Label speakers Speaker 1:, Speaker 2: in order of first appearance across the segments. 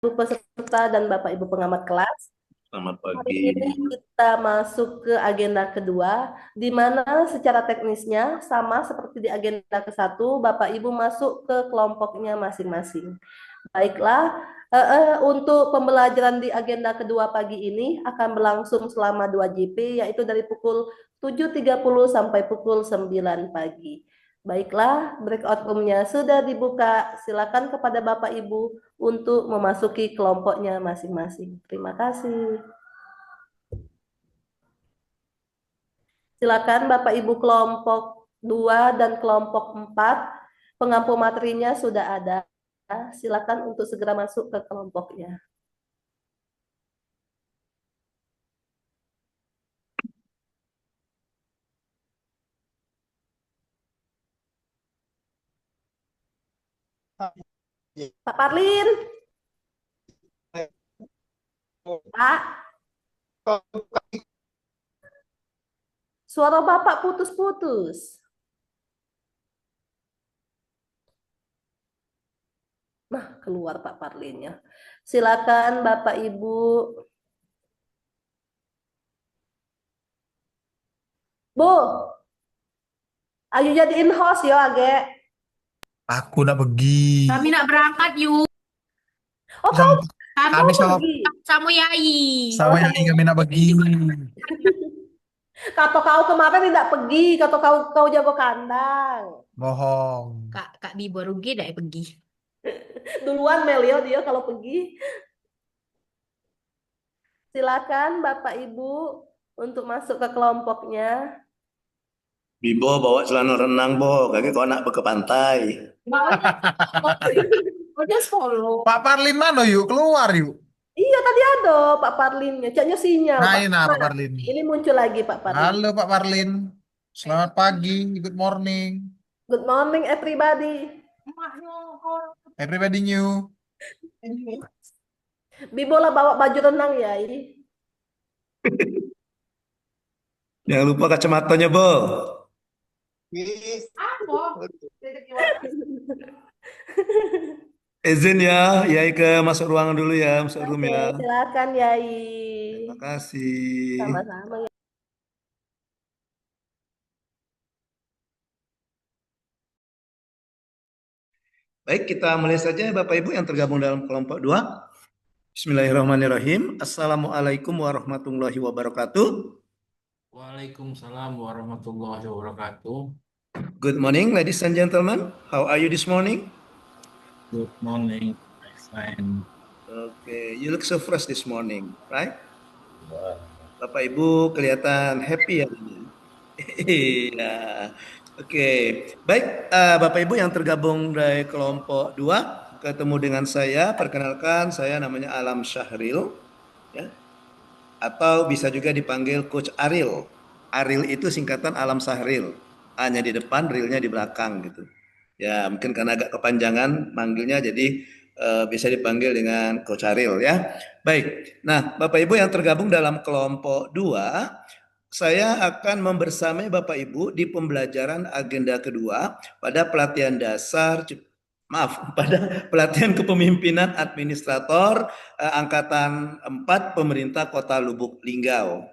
Speaker 1: Ibu peserta dan Bapak Ibu pengamat kelas.
Speaker 2: Selamat
Speaker 1: Hari
Speaker 2: pagi.
Speaker 1: ini kita masuk ke agenda kedua, di mana secara teknisnya sama seperti di agenda ke satu, Bapak Ibu masuk ke kelompoknya masing-masing. Baiklah, untuk pembelajaran di agenda kedua pagi ini akan berlangsung selama 2 JP, yaitu dari pukul 7.30 sampai pukul 9 pagi. Baiklah, breakout room-nya sudah dibuka. Silakan kepada Bapak Ibu untuk memasuki kelompoknya masing-masing. Terima kasih. Silakan Bapak Ibu kelompok 2 dan kelompok 4. Pengampu materinya sudah ada. Silakan untuk segera masuk ke kelompoknya. Pak Parlin, Pak, suara Bapak putus-putus. Nah, keluar Pak Parlinnya. Silakan Bapak Ibu. Bu, ayo jadiin host ya, Age.
Speaker 3: Aku nak pergi.
Speaker 4: Kami nak berangkat yuk.
Speaker 1: Oh,
Speaker 3: Sama
Speaker 1: kamu
Speaker 3: kami sama
Speaker 1: pergi.
Speaker 4: Sama Yai.
Speaker 1: Oh,
Speaker 3: sama yang
Speaker 1: sama.
Speaker 3: kami nak pergi.
Speaker 1: Kata kau kemarin tidak pergi, kata kau jago kandang.
Speaker 3: Bohong.
Speaker 4: Kak Bibo rugi dah pergi.
Speaker 1: Duluan Melio dia kalau pergi. Silakan Bapak Ibu untuk masuk ke kelompoknya.
Speaker 2: Bimbo bawa celana renang, Bo. Kaki kau nak ke pantai.
Speaker 4: Bawanya udah solo.
Speaker 3: Pak Parlin mana yuk? Keluar yuk.
Speaker 1: Iya tadi ada Pak Parlinnya, caknya sinyal
Speaker 3: Nah,
Speaker 1: Pak.
Speaker 3: ini nah, Pak
Speaker 1: Nah,
Speaker 3: Parlin.
Speaker 1: ini muncul lagi Pak Parlin.
Speaker 3: Halo Pak Parlin. Selamat pagi. Good morning.
Speaker 1: Good morning everybody.
Speaker 3: Everybody new.
Speaker 1: Bibola bawa baju renang ya ini.
Speaker 2: Jangan lupa kacamatanya, Bo.
Speaker 4: Apa?
Speaker 2: Izin ya, Yai ke masuk ruangan dulu ya, masuk room
Speaker 1: Oke,
Speaker 2: ya.
Speaker 1: silakan Yai.
Speaker 2: Terima kasih.
Speaker 1: Sama-sama ya.
Speaker 2: Baik, kita mulai saja Bapak Ibu yang tergabung dalam kelompok 2. Bismillahirrahmanirrahim. Assalamualaikum warahmatullahi wabarakatuh.
Speaker 5: Waalaikumsalam warahmatullahi wabarakatuh.
Speaker 2: Good morning, ladies and gentlemen. How are you this morning?
Speaker 5: Good morning, my friend.
Speaker 2: Okay, you look so fresh this morning, right? Bapak Ibu kelihatan happy ya. Iya. Oke, baik Bapak Ibu yang tergabung dari kelompok 2 ketemu dengan saya. Perkenalkan, saya namanya Alam Syahril, ya. Atau bisa juga dipanggil Coach Aril. Aril itu singkatan Alam Syahril. A-nya di depan, Rilnya di belakang gitu. Ya, mungkin karena agak kepanjangan manggilnya jadi bisa dipanggil dengan Coach Aril ya. Baik. Nah, Bapak Ibu yang tergabung dalam kelompok 2, saya akan membersamai Bapak Ibu di pembelajaran agenda kedua pada pelatihan dasar pada pelatihan kepemimpinan administrator angkatan 4 pemerintah Kota Lubuk Linggau.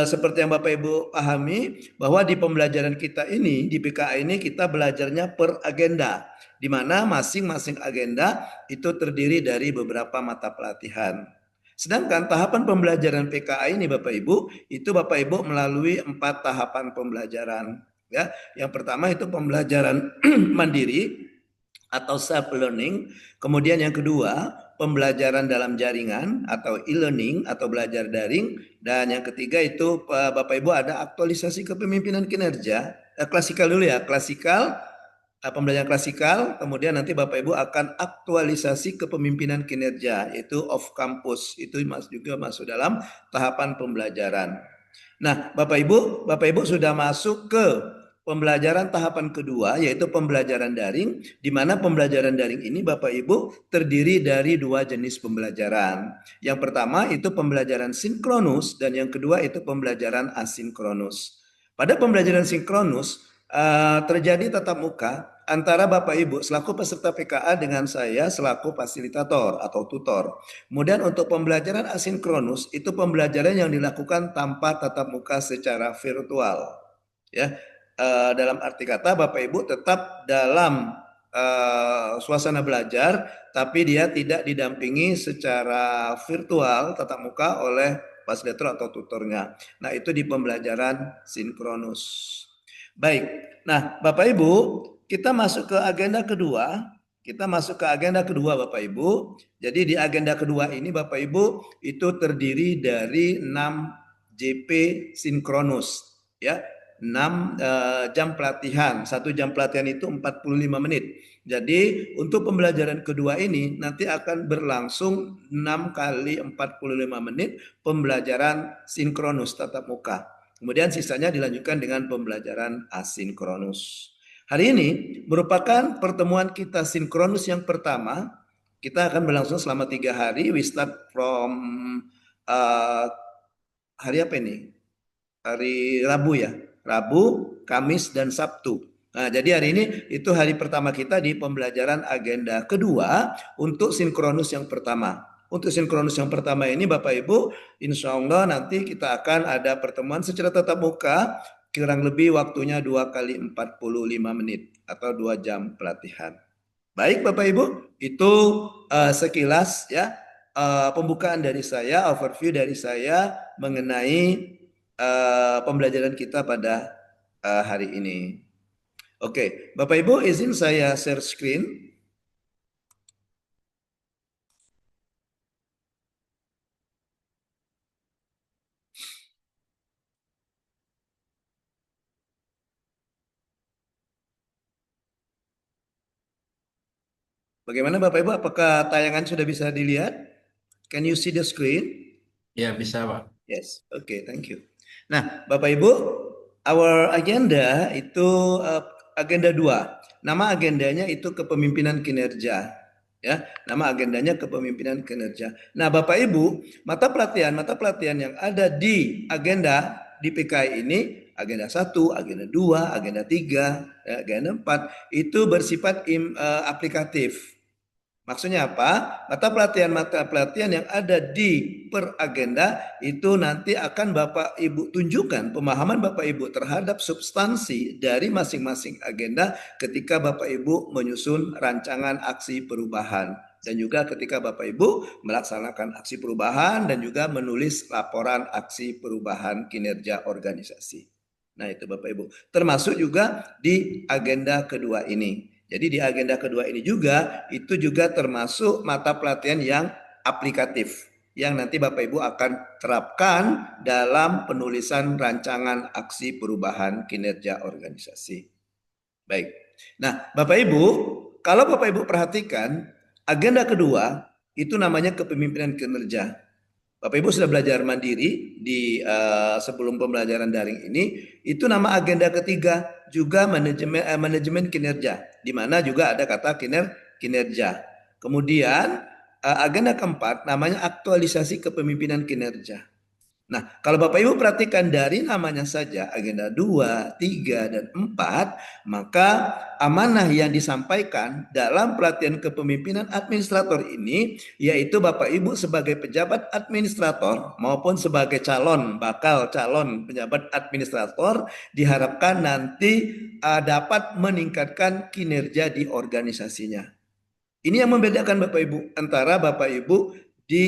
Speaker 2: Seperti yang Bapak Ibu pahami bahwa di pembelajaran kita ini di PKA ini kita belajarnya per agenda, di mana masing-masing agenda itu terdiri dari beberapa mata pelatihan. Sedangkan tahapan pembelajaran PKA ini Bapak Ibu, itu Bapak Ibu melalui 4 tahapan pembelajaran. Ya, yang pertama itu pembelajaran mandiri atau self learning. Kemudian yang kedua, pembelajaran dalam jaringan atau e-learning atau belajar daring. Dan yang ketiga itu Bapak Ibu ada aktualisasi kepemimpinan kinerja. Klasikal dulu ya, klasikal, pembelajaran klasikal. Kemudian nanti Bapak Ibu akan aktualisasi kepemimpinan kinerja, yaitu off campus. Itu juga masuk dalam tahapan pembelajaran. Nah, Bapak Ibu sudah masuk ke pembelajaran tahapan kedua, yaitu pembelajaran daring, di mana pembelajaran daring ini Bapak Ibu terdiri dari 2 jenis pembelajaran. Yang pertama itu pembelajaran sinkronus dan yang kedua itu pembelajaran asinkronus. Pada pembelajaran sinkronus terjadi tatap muka antara Bapak Ibu selaku peserta PKA dengan saya selaku fasilitator atau tutor. Kemudian untuk pembelajaran asinkronus itu pembelajaran yang dilakukan tanpa tatap muka secara virtual. Ya, dalam arti kata Bapak Ibu tetap dalam suasana belajar, tapi dia tidak didampingi secara virtual tatap muka oleh fasilitator atau tutornya. Nah, itu di pembelajaran sinkronus. Baik, nah Bapak Ibu, kita masuk ke agenda kedua. Kita masuk ke agenda kedua Bapak Ibu. Jadi di agenda kedua ini Bapak Ibu itu terdiri dari 6 JP sinkronus, ya. 6 jam pelatihan. 1 jam pelatihan itu 45 menit. Jadi untuk pembelajaran kedua ini nanti akan berlangsung 6 kali 45 menit pembelajaran sinkronus tatap muka. Kemudian sisanya dilanjutkan dengan pembelajaran asinkronus. Hari ini merupakan pertemuan kita sinkronus yang pertama. Kita akan berlangsung selama 3 hari. We start from hari apa ini? Hari Rabu ya. Rabu, Kamis, dan Sabtu. Nah, jadi hari ini itu hari pertama kita di pembelajaran agenda kedua untuk sinkronus yang pertama. Untuk sinkronus yang pertama ini Bapak Ibu, insya Allah nanti kita akan ada pertemuan secara tatap muka, kurang lebih waktunya 2 kali 45 menit atau 2 jam pelatihan. Baik Bapak Ibu, itu sekilas ya pembukaan dari saya, overview dari saya mengenai pembelajaran kita pada hari ini. Oke, Bapak Ibu izin saya share screen. Bagaimana Bapak Ibu, apakah tayangan sudah bisa dilihat? Can you see the screen?
Speaker 5: Ya, bisa Pak.
Speaker 2: Yes, okay, thank you. Nah, Bapak Ibu, our agenda itu agenda 2. Nama agendanya itu kepemimpinan kinerja. Ya, nama agendanya kepemimpinan kinerja. Nah, Bapak Ibu, mata pelatihan yang ada di agenda di PKI ini, agenda 1, agenda 2, agenda 3, agenda 4 itu bersifat aplikatif. Maksudnya apa? Mata pelatihan yang ada di per agenda itu nanti akan Bapak Ibu tunjukkan pemahaman Bapak Ibu terhadap substansi dari masing-masing agenda ketika Bapak Ibu menyusun rancangan aksi perubahan. Dan juga ketika Bapak Ibu melaksanakan aksi perubahan dan juga menulis laporan aksi perubahan kinerja organisasi. Nah itu Bapak Ibu. Termasuk juga di agenda kedua ini. Jadi di agenda kedua ini juga itu juga termasuk mata pelatihan yang aplikatif yang nanti Bapak Ibu akan terapkan dalam penulisan rancangan aksi perubahan kinerja organisasi. Baik. Nah, Bapak Ibu, kalau Bapak Ibu perhatikan agenda kedua itu namanya kepemimpinan kinerja. Bapak Ibu sudah belajar mandiri di sebelum pembelajaran daring ini, itu nama agenda ketiga juga manajemen kinerja, di mana juga ada kata kinerja. Kemudian agenda keempat namanya aktualisasi kepemimpinan kinerja. Nah, kalau Bapak Ibu perhatikan dari namanya saja agenda 2, 3, dan 4, maka amanah yang disampaikan dalam pelatihan kepemimpinan administrator ini yaitu Bapak Ibu sebagai pejabat administrator maupun sebagai bakal calon pejabat administrator diharapkan nanti dapat meningkatkan kinerja di organisasinya. Ini yang membedakan Bapak Ibu antara Bapak Ibu di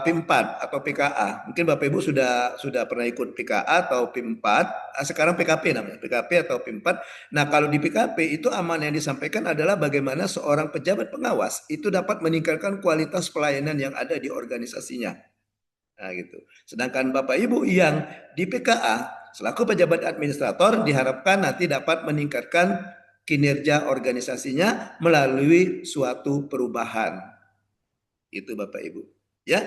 Speaker 2: PIM 4 atau PKA. Mungkin Bapak Ibu sudah pernah ikut PKA atau PIM 4, sekarang PKP namanya, PKP atau PIM 4. Nah, kalau di PKP itu amanah yang disampaikan adalah bagaimana seorang pejabat pengawas itu dapat meningkatkan kualitas pelayanan yang ada di organisasinya. Nah, gitu. Sedangkan Bapak Ibu yang di PKA selaku pejabat administrator diharapkan nanti dapat meningkatkan kinerja organisasinya melalui suatu perubahan. Itu Bapak Ibu. Ya,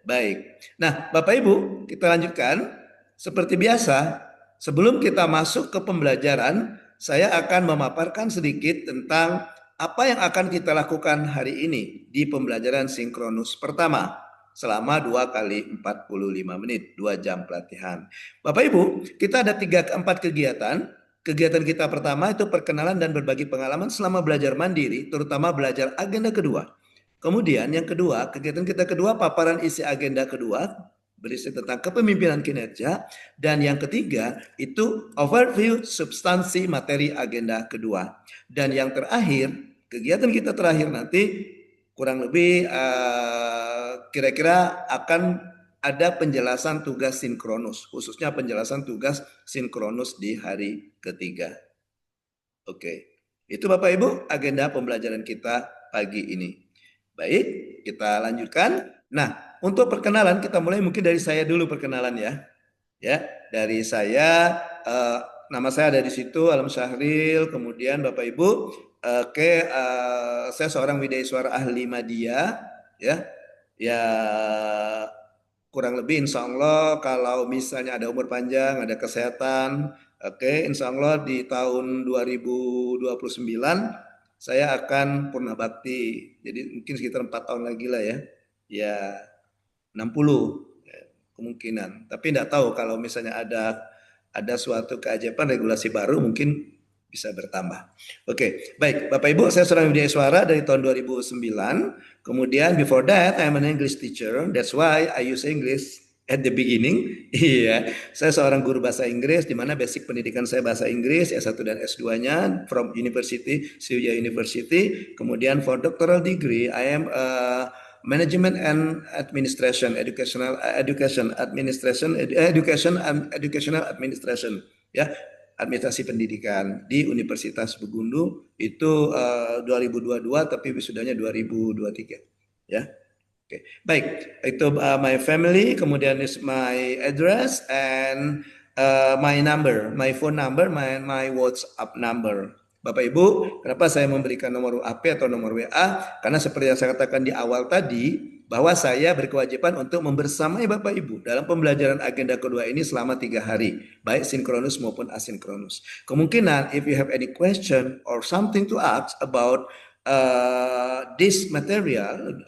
Speaker 2: baik. Nah, Bapak Ibu, kita lanjutkan. Seperti biasa, sebelum kita masuk ke pembelajaran, saya akan memaparkan sedikit tentang apa yang akan kita lakukan hari ini di pembelajaran sinkronus pertama selama 2 kali 45 menit, 2 jam pelatihan. Bapak Ibu, kita ada 4 kegiatan. kegiatan kita pertama itu perkenalan dan berbagi pengalaman selama belajar mandiri, terutama belajar agenda kedua. Kemudian yang kedua, kegiatan kita kedua paparan isi agenda kedua, berisi tentang kepemimpinan kinerja. Dan yang ketiga itu overview substansi materi agenda kedua. Dan yang terakhir, kegiatan kita terakhir nanti kurang lebih kira-kira akan ada penjelasan tugas sinkronus, khususnya penjelasan tugas sinkronus di hari ketiga. Oke, itu Bapak Ibu agenda pembelajaran kita pagi ini. Baik, kita lanjutkan. Nah, untuk perkenalan kita mulai mungkin dari saya dulu perkenalan ya. Ya, dari saya, nama saya ada di situ, Alam Syahril. Kemudian Bapak Ibu, saya seorang wideiswara ahli media, ya. Ya, kurang lebih insya Allah kalau misalnya ada umur panjang, ada kesehatan, insya Allah di tahun 2029 saya akan purna bakti. Jadi mungkin sekitar 4 tahun lagi lah ya. Ya 60 ya, kemungkinan. Tapi tidak tahu kalau misalnya ada suatu keajaiban regulasi baru mungkin bisa bertambah. Oke, baik Bapak Ibu, saya seorang wideiswara dari tahun 2009. Kemudian before that I'm an English teacher. That's why I use English at the beginning. Iya, saya seorang guru bahasa Inggris di mana basic pendidikan saya bahasa Inggris S1 dan S2-nya from University Sriwijaya University. Kemudian for doctoral degree I am Management and Administration, Educational Administration, ya, administrasi pendidikan di Universitas Begundu itu 2022 tapi wisudanya 2023 ya. Oke. Baik, itu my family, kemudian is my address and my number, my phone number, my WhatsApp number. Bapak Ibu, kenapa saya memberikan nomor HP atau nomor WA? Karena seperti yang saya katakan di awal tadi, bahwa saya berkewajiban untuk membersamai Bapak Ibu dalam pembelajaran agenda kedua ini selama 3 hari, baik sinkronus maupun asinkronus. Kemungkinan if you have any question or something to ask about this material,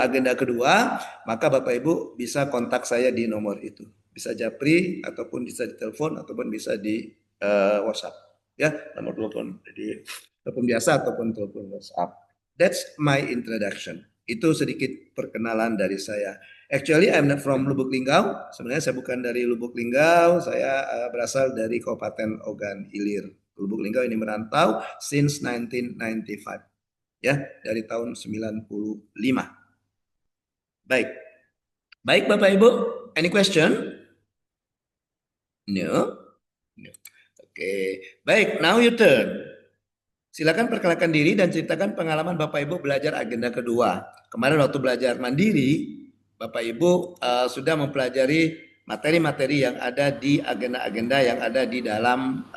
Speaker 2: agenda kedua, maka Bapak Ibu bisa kontak saya di nomor itu. Bisa japri, ataupun bisa ditelepon, ataupun bisa di WhatsApp. Ya, nomor telepon. Jadi telepon biasa ataupun telepon WhatsApp. That's my introduction. Itu sedikit perkenalan dari saya. Actually, I'm not from Lubuk Linggau. Sebenarnya saya bukan dari Lubuk Linggau. Saya berasal dari Kabupaten Ogan Ilir. Lubuk Linggau ini merantau since 1995. Ya, dari tahun 95. Baik. Baik Bapak Ibu, any question? No? No. Oke, baik, now you turn. Silakan perkenalkan diri dan ceritakan pengalaman Bapak Ibu belajar agenda kedua. Kemarin waktu belajar mandiri, Bapak Ibu sudah mempelajari materi-materi yang ada di agenda-agenda yang ada di dalam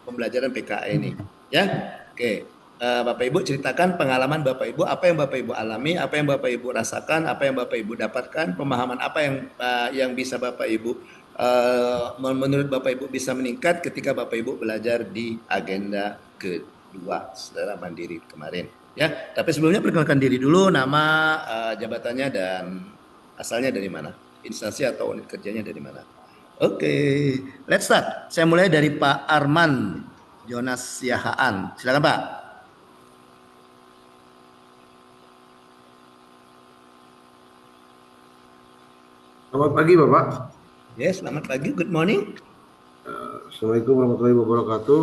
Speaker 2: pembelajaran PKE ini. Ya, oke. Bapak Ibu ceritakan pengalaman Bapak Ibu, apa yang Bapak Ibu alami, apa yang Bapak Ibu rasakan, apa yang Bapak Ibu dapatkan, pemahaman apa yang bisa Bapak Ibu menurut Bapak Ibu bisa meningkat ketika Bapak Ibu belajar di agenda kedua secara mandiri kemarin. Ya, tapi sebelumnya perkenalkan diri dulu, nama, jabatannya dan asalnya dari mana, instansi atau unit kerjanya dari mana. Oke, let's start. Saya mulai dari Pak Arman Jonas Siahaan. Silakan Pak.
Speaker 6: Selamat pagi Bapak.
Speaker 2: Yes, selamat pagi. Good morning.
Speaker 6: Assalamualaikum warahmatullahi wabarakatuh.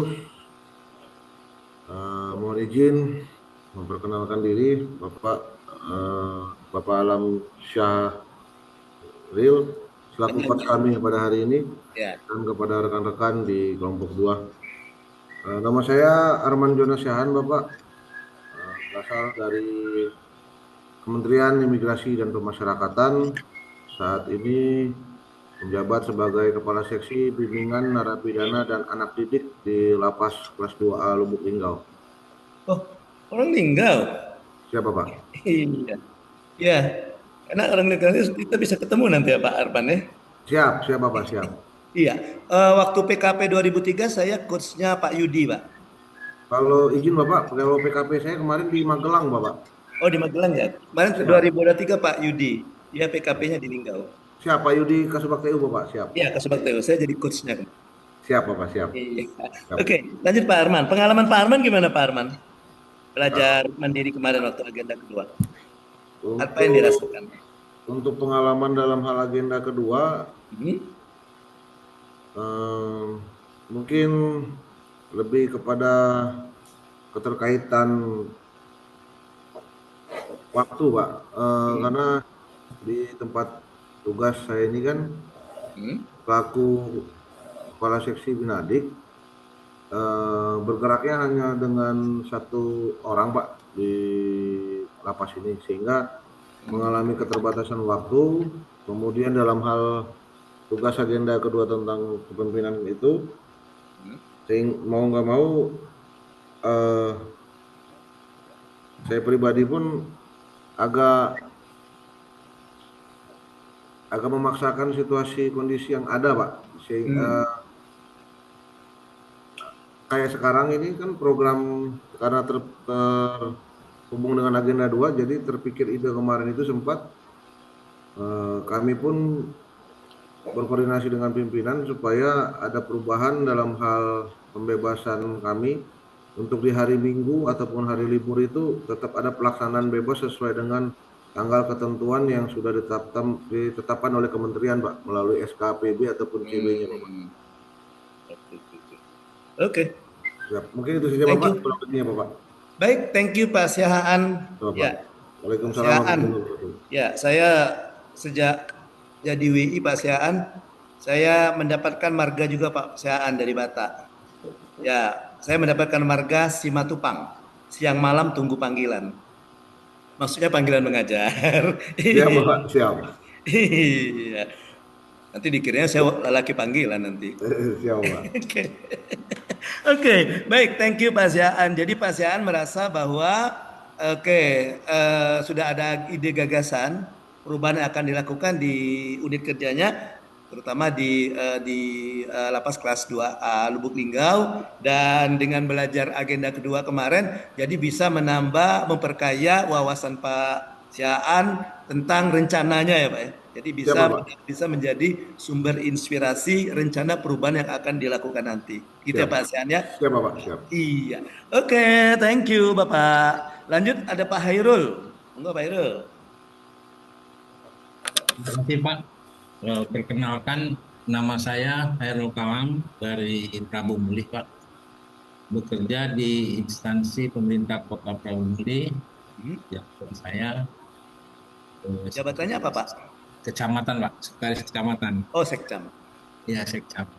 Speaker 6: Mohon izin memperkenalkan diri Bapak Alam Syahril selaku host kami pada hari ini dan kepada rekan-rekan di kelompok 2. Nama saya Arman Jonas Siahaan Bapak, berasal dari Kementerian Imigrasi dan Pemasyarakatan. Saat ini menjabat sebagai Kepala Seksi Bimbingan Narapidana dan Anak Didik di Lapas Kelas 2A Lubuk Linggau.
Speaker 2: Oh, orang Linggau?
Speaker 6: Siapa Pak?
Speaker 2: Iya. Ya, karena orang Linggau kita bisa ketemu nanti ya Pak Arman ya.
Speaker 6: Siap Bapak, siap.
Speaker 2: Iya, waktu PKP 2003 saya coachnya Pak Yudi Pak.
Speaker 6: Kalau izin Bapak, kalau PKP saya kemarin di Magelang Bapak.
Speaker 2: Oh di Magelang ya? Kemarin 2023 Pak Yudi, dia PKP-nya di Linggau.
Speaker 6: Siap Pak Yudi Kasubag TU Bapak, siap.
Speaker 2: Iya Kasubag TU, saya jadi coachnya.
Speaker 6: Siap Bapak, siap.
Speaker 2: Iya.
Speaker 6: Siap.
Speaker 2: Oke, lanjut Pak Arman. Pengalaman Pak Arman gimana Pak Arman? Belajar
Speaker 6: Nah,
Speaker 2: mandiri kemarin waktu agenda kedua. Apa yang
Speaker 6: untuk
Speaker 2: dirasakan?
Speaker 6: untuk pengalaman dalam hal agenda kedua,
Speaker 2: Hmm?
Speaker 6: mungkin lebih kepada keterkaitan waktu, Pak. Karena di tempat tugas saya ini kan
Speaker 2: Hmm?
Speaker 6: selaku kepala seksi Binadik, bergeraknya hanya dengan satu orang, Pak, di lapas ini, sehingga mengalami keterbatasan waktu. Kemudian dalam hal tugas agenda kedua tentang kepemimpinan itu, mau nggak mau, eh, saya pribadi pun agak memaksakan situasi kondisi yang ada, Pak. Kayak sekarang ini kan program karena terhubung dengan agenda 2, jadi terpikir ide kemarin itu sempat kami pun berkoordinasi dengan pimpinan supaya ada perubahan dalam hal pembebasan kami untuk di hari Minggu ataupun hari libur itu tetap ada pelaksanaan bebas sesuai dengan tanggal ketentuan yang sudah ditetapkan oleh kementerian, Pak, melalui SKPB ataupun CB-nya, Pak.
Speaker 2: Oke.
Speaker 6: Ya, mungkin itu saja,
Speaker 2: Thank
Speaker 6: Bapak.
Speaker 2: you.
Speaker 6: Berikutnya, Bapak.
Speaker 2: Baik, thank you Pak Siahaan.
Speaker 6: Bapak.
Speaker 2: Ya,
Speaker 6: Waalaikumsalam
Speaker 2: Siahaan.
Speaker 6: warahmatullahi wabarakatuh.
Speaker 2: Ya, saya sejak jadi WI Pak Siahaan, saya mendapatkan marga juga Pak Siahaan dari Batak. Ya, saya mendapatkan marga Simatupang. Siang malam tunggu panggilan. Maksudnya panggilan mengajar.
Speaker 6: Iya, Bapak, siap.
Speaker 2: Iya. Nanti dikiranya saya lelaki panggilan nanti.
Speaker 6: Siap, Pak.
Speaker 2: Oke, baik, thank you Pak Siaan. Jadi Pak Siaan merasa bahwa sudah ada ide gagasan perubahan yang akan dilakukan di unit kerjanya, terutama di lapas kelas 2A Lubuk Linggau, dan dengan belajar agenda kedua kemarin, jadi bisa menambah, memperkaya wawasan Pak Siaan tentang rencananya ya Pak ya. Jadi bisa menjadi sumber inspirasi rencana perubahan yang akan dilakukan nanti. Gitu ya Pak Sian ya?
Speaker 6: Siap Bapak, siap.
Speaker 2: Iya. Oke, thank you Bapak. Lanjut ada Pak Hairul. Enggak Pak Hairul.
Speaker 5: Terima kasih Pak. Perkenalkan, nama saya Hairul Kalam dari Prabu Mulih Pak. Bekerja di instansi pemerintah Kota Prabu Mulih. Jabatan saya.
Speaker 2: Jabatannya apa Pak?
Speaker 5: Kecamatan Pak, sekretaris kecamatan.
Speaker 2: Oh sekcam.
Speaker 5: Iya sekcam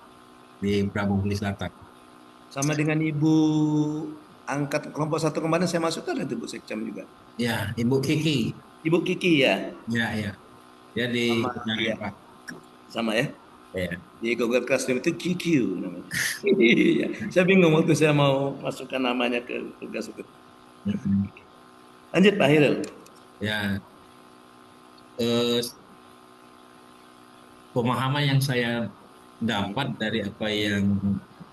Speaker 5: di Prabu Mulih Selatan.
Speaker 2: Sama dengan Ibu angkat kelompok 1 kemarin saya masuk ada itu Bu sekcam juga.
Speaker 5: Ya, Ibu Kiki.
Speaker 2: Ibu Kiki ya.
Speaker 5: Ya. Jadi
Speaker 2: ya.
Speaker 5: Pak.
Speaker 2: Sama ya.
Speaker 5: Ya.
Speaker 2: Di Google Classroom itu QQ namanya. Iya. Saya bingung waktu saya mau masukkan namanya ke tugas itu. Lanjut Pak Hairul.
Speaker 5: Ya. Pemahaman yang saya dapat dari apa yang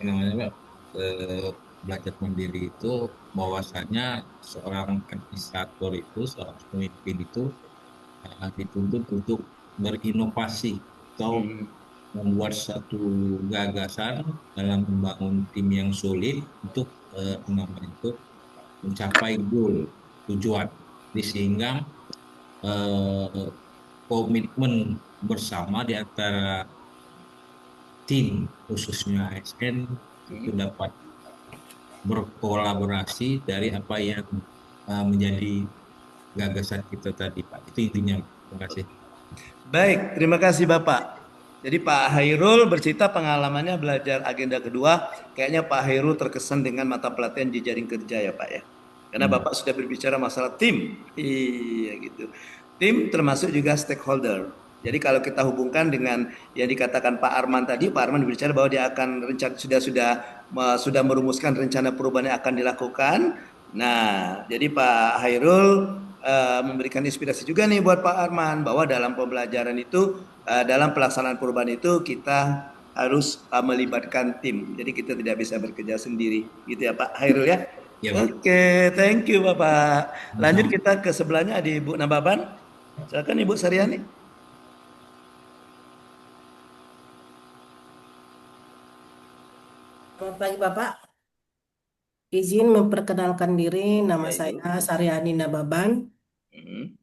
Speaker 5: namanya belajar mandiri itu, bahwasanya seorang administrator itu, seorang pemimpin itu dituntut untuk berinovasi atau membuat satu gagasan dalam membangun tim yang solid untuk mencapai goal, tujuan, sehingga komitmen bersama di antara tim khususnya ASN itu dapat berkolaborasi dari apa yang menjadi gagasan kita tadi Pak. Itu intinya. Terima kasih.
Speaker 2: Baik, terima kasih Bapak. Jadi Pak Hairul bercerita pengalamannya belajar agenda kedua. Kayaknya Pak Hairul terkesan dengan mata pelatihan jejaring kerja ya Pak ya. Karena Bapak sudah berbicara masalah tim. Iya gitu. Tim termasuk juga stakeholder. Jadi kalau kita hubungkan dengan yang dikatakan Pak Arman tadi, Pak Arman berbicara bahwa dia akan sudah merumuskan rencana perubahan yang akan dilakukan. Nah, jadi Pak Hairul memberikan inspirasi juga nih buat Pak Arman bahwa dalam pembelajaran itu, dalam pelaksanaan perubahan itu kita harus melibatkan tim. Jadi kita tidak bisa bekerja sendiri, gitu ya Pak Hairul ya.
Speaker 5: Ya,
Speaker 2: Oke, thank you Bapak. Lanjut kita ke sebelahnya ada Ibu Nababan. Silakan Ibu Saryani.
Speaker 7: Selamat pagi Bapak. Izin memperkenalkan diri, nama
Speaker 2: Ya, Ibu.
Speaker 7: saya Saryani Nababan,
Speaker 2: Hmm.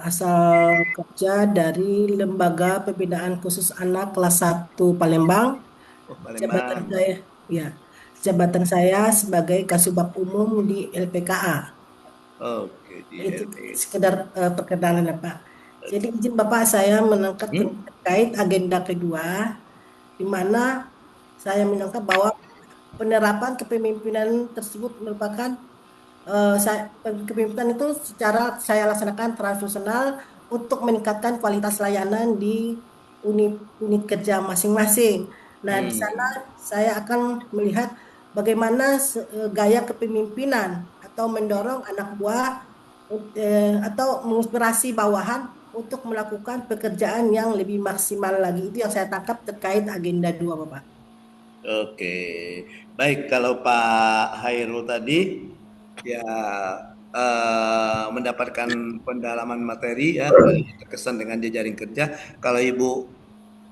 Speaker 7: asal kerja dari Lembaga Pembinaan Khusus Anak kelas 1 Palembang.
Speaker 2: Oh,
Speaker 7: Jabatan
Speaker 2: Palembang.
Speaker 7: saya, ya, jabatan saya sebagai Kasubag Umum di LPKA.
Speaker 2: Oke, di
Speaker 7: Itu
Speaker 2: LP.
Speaker 7: sekedar perkenalan ya, Pak. Jadi izin Bapak saya menangkap
Speaker 2: Hmm?
Speaker 7: terkait agenda kedua, di mana saya menangkap bahwa penerapan kepemimpinan tersebut merupakan kepemimpinan itu secara saya laksanakan transaksional untuk meningkatkan kualitas layanan di unit kerja masing-masing. Nah, di sana
Speaker 2: Hmm.
Speaker 7: saya akan melihat bagaimana gaya kepemimpinan atau mendorong anak buah atau menginspirasi bawahan untuk melakukan pekerjaan yang lebih maksimal lagi. Itu yang saya tangkap terkait agenda 2, Bapak.
Speaker 2: Oke, baik. Kalau Pak Hairul tadi ya mendapatkan pendalaman materi ya terkesan dengan jejaring kerja. Kalau Ibu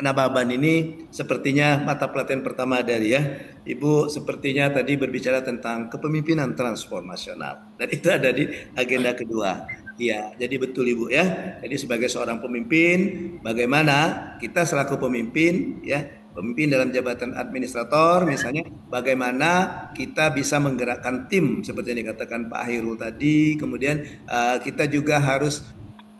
Speaker 2: Nababan ini sepertinya mata pelatihan pertama dari ya. Ibu sepertinya tadi berbicara tentang kepemimpinan transformasional dan itu ada di agenda kedua. Iya, jadi betul Ibu ya. Jadi sebagai seorang pemimpin, bagaimana kita selaku pemimpin ya, pemimpin dalam jabatan administrator misalnya, bagaimana kita bisa menggerakkan tim seperti yang dikatakan Pak Hairul tadi. Kemudian kita juga harus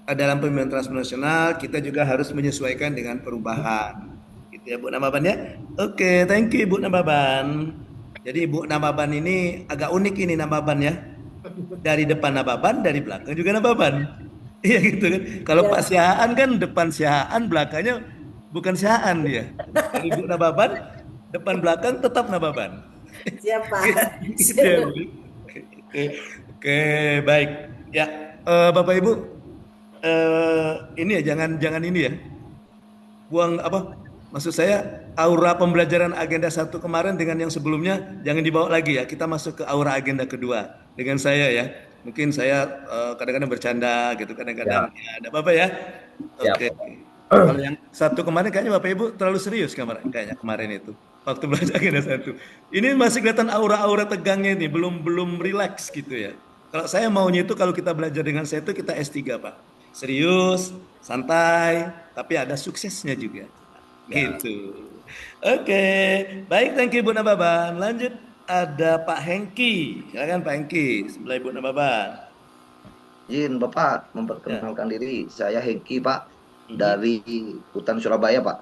Speaker 2: dalam pemilihan transnasional kita juga harus menyesuaikan dengan perubahan. Gitu ya Bu Nababan ya. Oke, thank you Bu Nababan. Jadi Bu Nababan ini agak unik ini Nababan ya. Dari depan Nababan, dari belakang juga Nababan. Iya gitu kan. Kalau
Speaker 7: Ya,
Speaker 2: Pak Sihaan kan depan Sihaan, belakangnya bukan Sihaan dia. Dari Bu Nababan, depan belakang tetap Nababan.
Speaker 7: siapa?
Speaker 2: Gitu ya Bu. Oke, oke, baik. Ya, Bapak Ibu, ini ya jangan ini ya buang apa maksud saya aura pembelajaran agenda satu kemarin dengan yang sebelumnya jangan dibawa lagi ya, kita masuk ke aura agenda kedua dengan saya ya, mungkin saya kadang-kadang bercanda gitu kadang-kadang
Speaker 8: Ya,
Speaker 2: ya, ada apa ya.
Speaker 8: siap
Speaker 2: Oke,
Speaker 8: Bapak.
Speaker 2: kalau yang satu kemarin kayaknya Bapak Ibu terlalu serius kemarin kayaknya kemarin itu waktu belajar agenda satu, ini masih kelihatan aura-aura tegangnya ini belum belum rileks gitu ya. Kalau saya maunya itu kalau kita belajar dengan saya itu kita S3 Pak, serius, santai, tapi ada suksesnya juga.
Speaker 8: Ya,
Speaker 2: Gitu. Oke, baik, thank you Bu Nababan. Lanjut ada Pak Hengki. Silakan Pak Hengki, sebelah Ibu Nababan.
Speaker 8: izin Bapak
Speaker 2: Ya.
Speaker 8: memperkenalkan diri. Saya Hengki Pak
Speaker 2: Mhm.
Speaker 8: dari Hutan Surabaya Pak.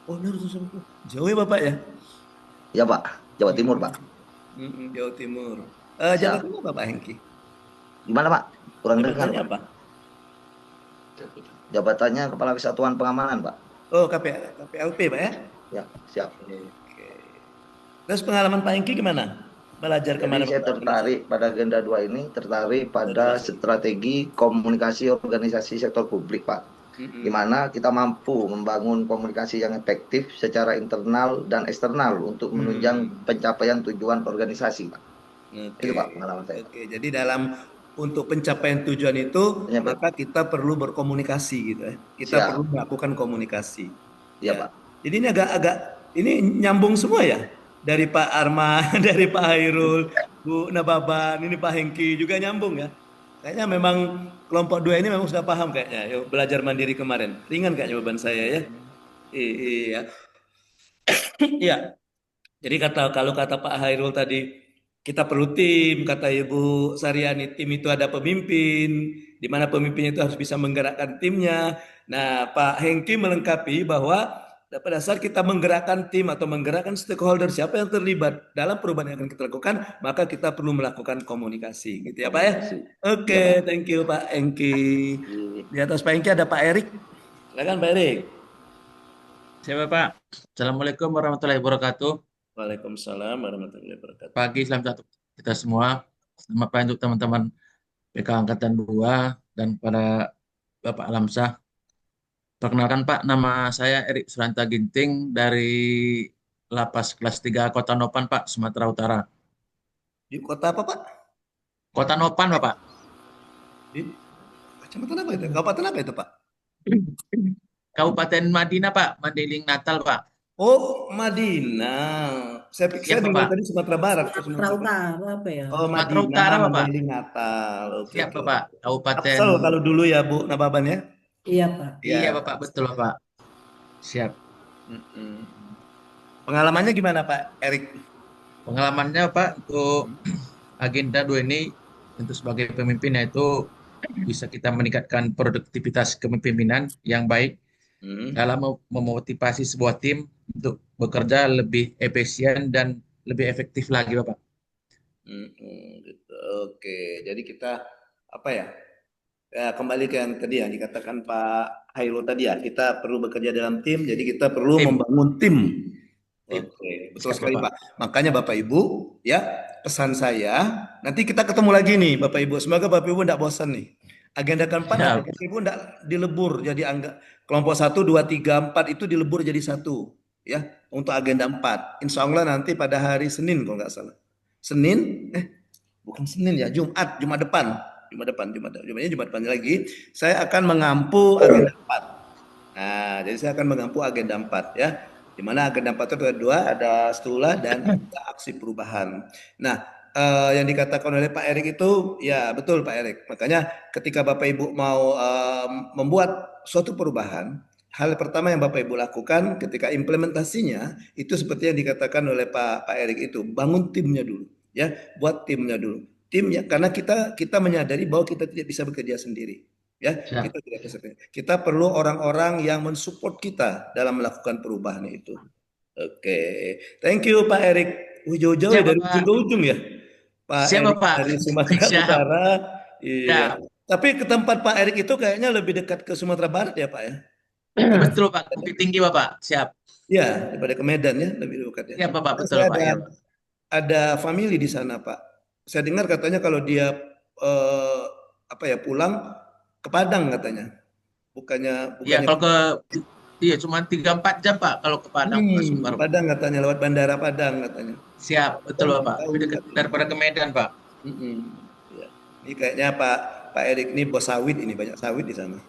Speaker 2: Oh, jauh ya Bapak ya?
Speaker 8: Ya Pak, Jawa Timur Pak.
Speaker 2: Jawa Timur.
Speaker 8: Siap.
Speaker 2: Jabatannya apa Pak Hengki?
Speaker 8: Gimana Pak? Kurang dengar
Speaker 2: Jabatannya
Speaker 8: Pak.
Speaker 2: apa?
Speaker 8: Jabatannya Kepala Kesatuan Pengamanan Pak.
Speaker 2: Oh, KPLP Pak ya?
Speaker 8: Ya, siap.
Speaker 2: Oke. Terus pengalaman Pak Hengki gimana? Belajar
Speaker 8: Jadi
Speaker 2: kemana
Speaker 8: saya
Speaker 2: Pak?
Speaker 8: tertarik pada agenda 2 ini, tertarik pada strategi komunikasi organisasi sektor publik Pak. Di mana kita mampu membangun komunikasi yang efektif secara internal dan eksternal untuk menunjang pencapaian tujuan organisasi Pak.
Speaker 2: Oke.
Speaker 8: Itu Pak pengalaman saya.
Speaker 2: Oke, jadi untuk pencapaian tujuan itu
Speaker 8: Ya, Pak.
Speaker 2: maka kita perlu berkomunikasi gitu ya. Kita
Speaker 8: Siap.
Speaker 2: perlu melakukan komunikasi.
Speaker 8: Iya
Speaker 2: Ya.
Speaker 8: Pak.
Speaker 2: Jadi ini agak ini nyambung semua ya. Dari Pak Arman, dari Pak Hairul, Bu Nababan, ini Pak Hengki juga nyambung ya. Kayaknya memang kelompok 2 ini memang sudah paham kayaknya. Yuk, belajar mandiri kemarin. Ringan kayaknya beban saya ya. Iya. Iya. Jadi kalau kata Pak Hairul tadi, kita perlu tim, kata Ibu Saryani, tim itu ada pemimpin, di mana pemimpinnya itu harus bisa menggerakkan timnya. Nah, Pak Hengki melengkapi bahwa pada saat kita menggerakkan tim atau menggerakkan stakeholder, siapa yang terlibat dalam perubahan yang akan kita lakukan, maka kita perlu melakukan komunikasi, gitu ya Pak ya. Oke, thank you Pak Hengki. Di atas Pak Hengki ada Pak Erik. Silakan Pak Erik.
Speaker 5: Siapa Pak? Assalamualaikum warahmatullahi wabarakatuh.
Speaker 2: Waalaikumsalam warahmatullahi wabarakatuh.
Speaker 5: Pagi, salam satu kita semua. Selamat pagi untuk teman-teman PK Angkatan 2 dan para Bapak Alamsah. Perkenalkan Pak, nama saya Erik Suranta Ginting dari Lapas kelas 3 Kota Nopan Pak, Sumatera Utara.
Speaker 2: Di kota apa Pak?
Speaker 5: Kota Nopan Bapak.
Speaker 2: Di kecamatan apa itu? Kabupaten apa itu Pak?
Speaker 5: Kabupaten Madinah Pak, Mandailing Natal Pak.
Speaker 2: Oh, Madinah. Saya
Speaker 5: Siap,
Speaker 2: dengar
Speaker 5: Bapak.
Speaker 2: tadi Sumatera Barat.
Speaker 7: Sumatera Utara apa ya?
Speaker 2: Oh,
Speaker 5: Sumatera
Speaker 2: Madinah,
Speaker 5: Utara, Bapak.
Speaker 2: Mandailing, Natal. Oke,
Speaker 5: Siap,
Speaker 2: oke.
Speaker 5: Bapak. Kabupaten.
Speaker 2: Tangsel kalau dulu ya, Bu Nababan ya.
Speaker 7: Iya, Pak.
Speaker 5: Iya,
Speaker 2: Ya.
Speaker 5: Bapak. Betul, Bapak. Siap.
Speaker 2: Pengalamannya gimana, Pak Erik?
Speaker 5: Pengalamannya, Pak, untuk agenda 2 ini tentu sebagai pemimpin yaitu bisa kita meningkatkan produktivitas kepemimpinan yang baik dalam memotivasi sebuah tim untuk bekerja lebih efisien dan lebih efektif lagi, Bapak.
Speaker 2: Gitu. Oke, jadi kita apa ya? Ya, kembali ke yang tadi yang dikatakan Pak Hairul tadi ya, kita perlu bekerja dalam tim, jadi kita perlu
Speaker 5: Tim.
Speaker 2: membangun tim.
Speaker 5: Tim.
Speaker 2: Oke, betul
Speaker 5: Siap,
Speaker 2: sekali
Speaker 5: Bapak.
Speaker 2: Pak. Makanya Bapak Ibu, ya pesan saya, nanti kita ketemu lagi nih Bapak Ibu. Semoga Bapak Ibu tidak bosan nih. Agenda keempat nanti
Speaker 5: Siap.
Speaker 2: Bapak Ibu tidak dilebur jadi kelompok 1, 2, 3, 4 itu dilebur jadi satu, ya untuk agenda 4. Insya Allah nanti pada hari Senin kalau nggak salah. Senin, bukan Senin ya, Jumat depan. Jumat depan lagi, saya akan mengampu agenda 4. Nah, jadi saya akan mengampu agenda 4 ya. Di mana agenda 4 itu ada 2, ada stula dan ada aksi perubahan. Nah, yang dikatakan oleh Pak Erik itu ya betul Pak Erik. Makanya ketika Bapak Ibu mau membuat suatu perubahan, hal pertama yang Bapak Ibu lakukan ketika implementasinya itu seperti yang dikatakan oleh Pak Erik itu, bangun timnya dulu ya, buat timnya dulu. Timnya karena kita menyadari bahwa kita tidak bisa bekerja sendiri. Ya, kita tidak bisa. Kita perlu orang-orang yang mensupport kita dalam melakukan perubahan itu. Oke, thank you Pak Erik. Jauh-jauh
Speaker 5: Siap,
Speaker 2: dari
Speaker 5: Bapak.
Speaker 2: ujung ke ujung ya, Pak
Speaker 5: Siap,
Speaker 2: Erik
Speaker 5: Bapak.
Speaker 2: dari Sumatera
Speaker 5: Siap.
Speaker 2: Utara. Iya.
Speaker 5: Siap.
Speaker 2: Tapi ke tempat Pak Erik itu kayaknya lebih dekat ke Sumatera Barat ya Pak ya?
Speaker 5: Betul, Pak. Bukit Tinggi, Bapak. Siap.
Speaker 2: Ya, daripada ke Medan ya, lebih dekat ya.
Speaker 5: Siap, Bapak.
Speaker 2: Karena
Speaker 5: Betul,
Speaker 2: saya
Speaker 5: Pak. Ya, Pak.
Speaker 2: ada family di sana Pak. Saya dengar katanya kalau dia apa ya pulang ke Padang katanya.
Speaker 5: Iya,
Speaker 2: Bukannya
Speaker 5: kalau iya cuma 3-4 jam, Pak, kalau ke Padang, Pak Sumbar.
Speaker 2: Padang katanya lewat Bandara Padang katanya.
Speaker 5: Siap, betul,
Speaker 2: Saya
Speaker 5: Bapak.
Speaker 2: tahu
Speaker 5: Lebih dekat
Speaker 2: katanya.
Speaker 5: daripada ke Medan, Pak.
Speaker 2: Ya. Ini kayaknya Pak Erik ini bos sawit ini banyak sawit di sana.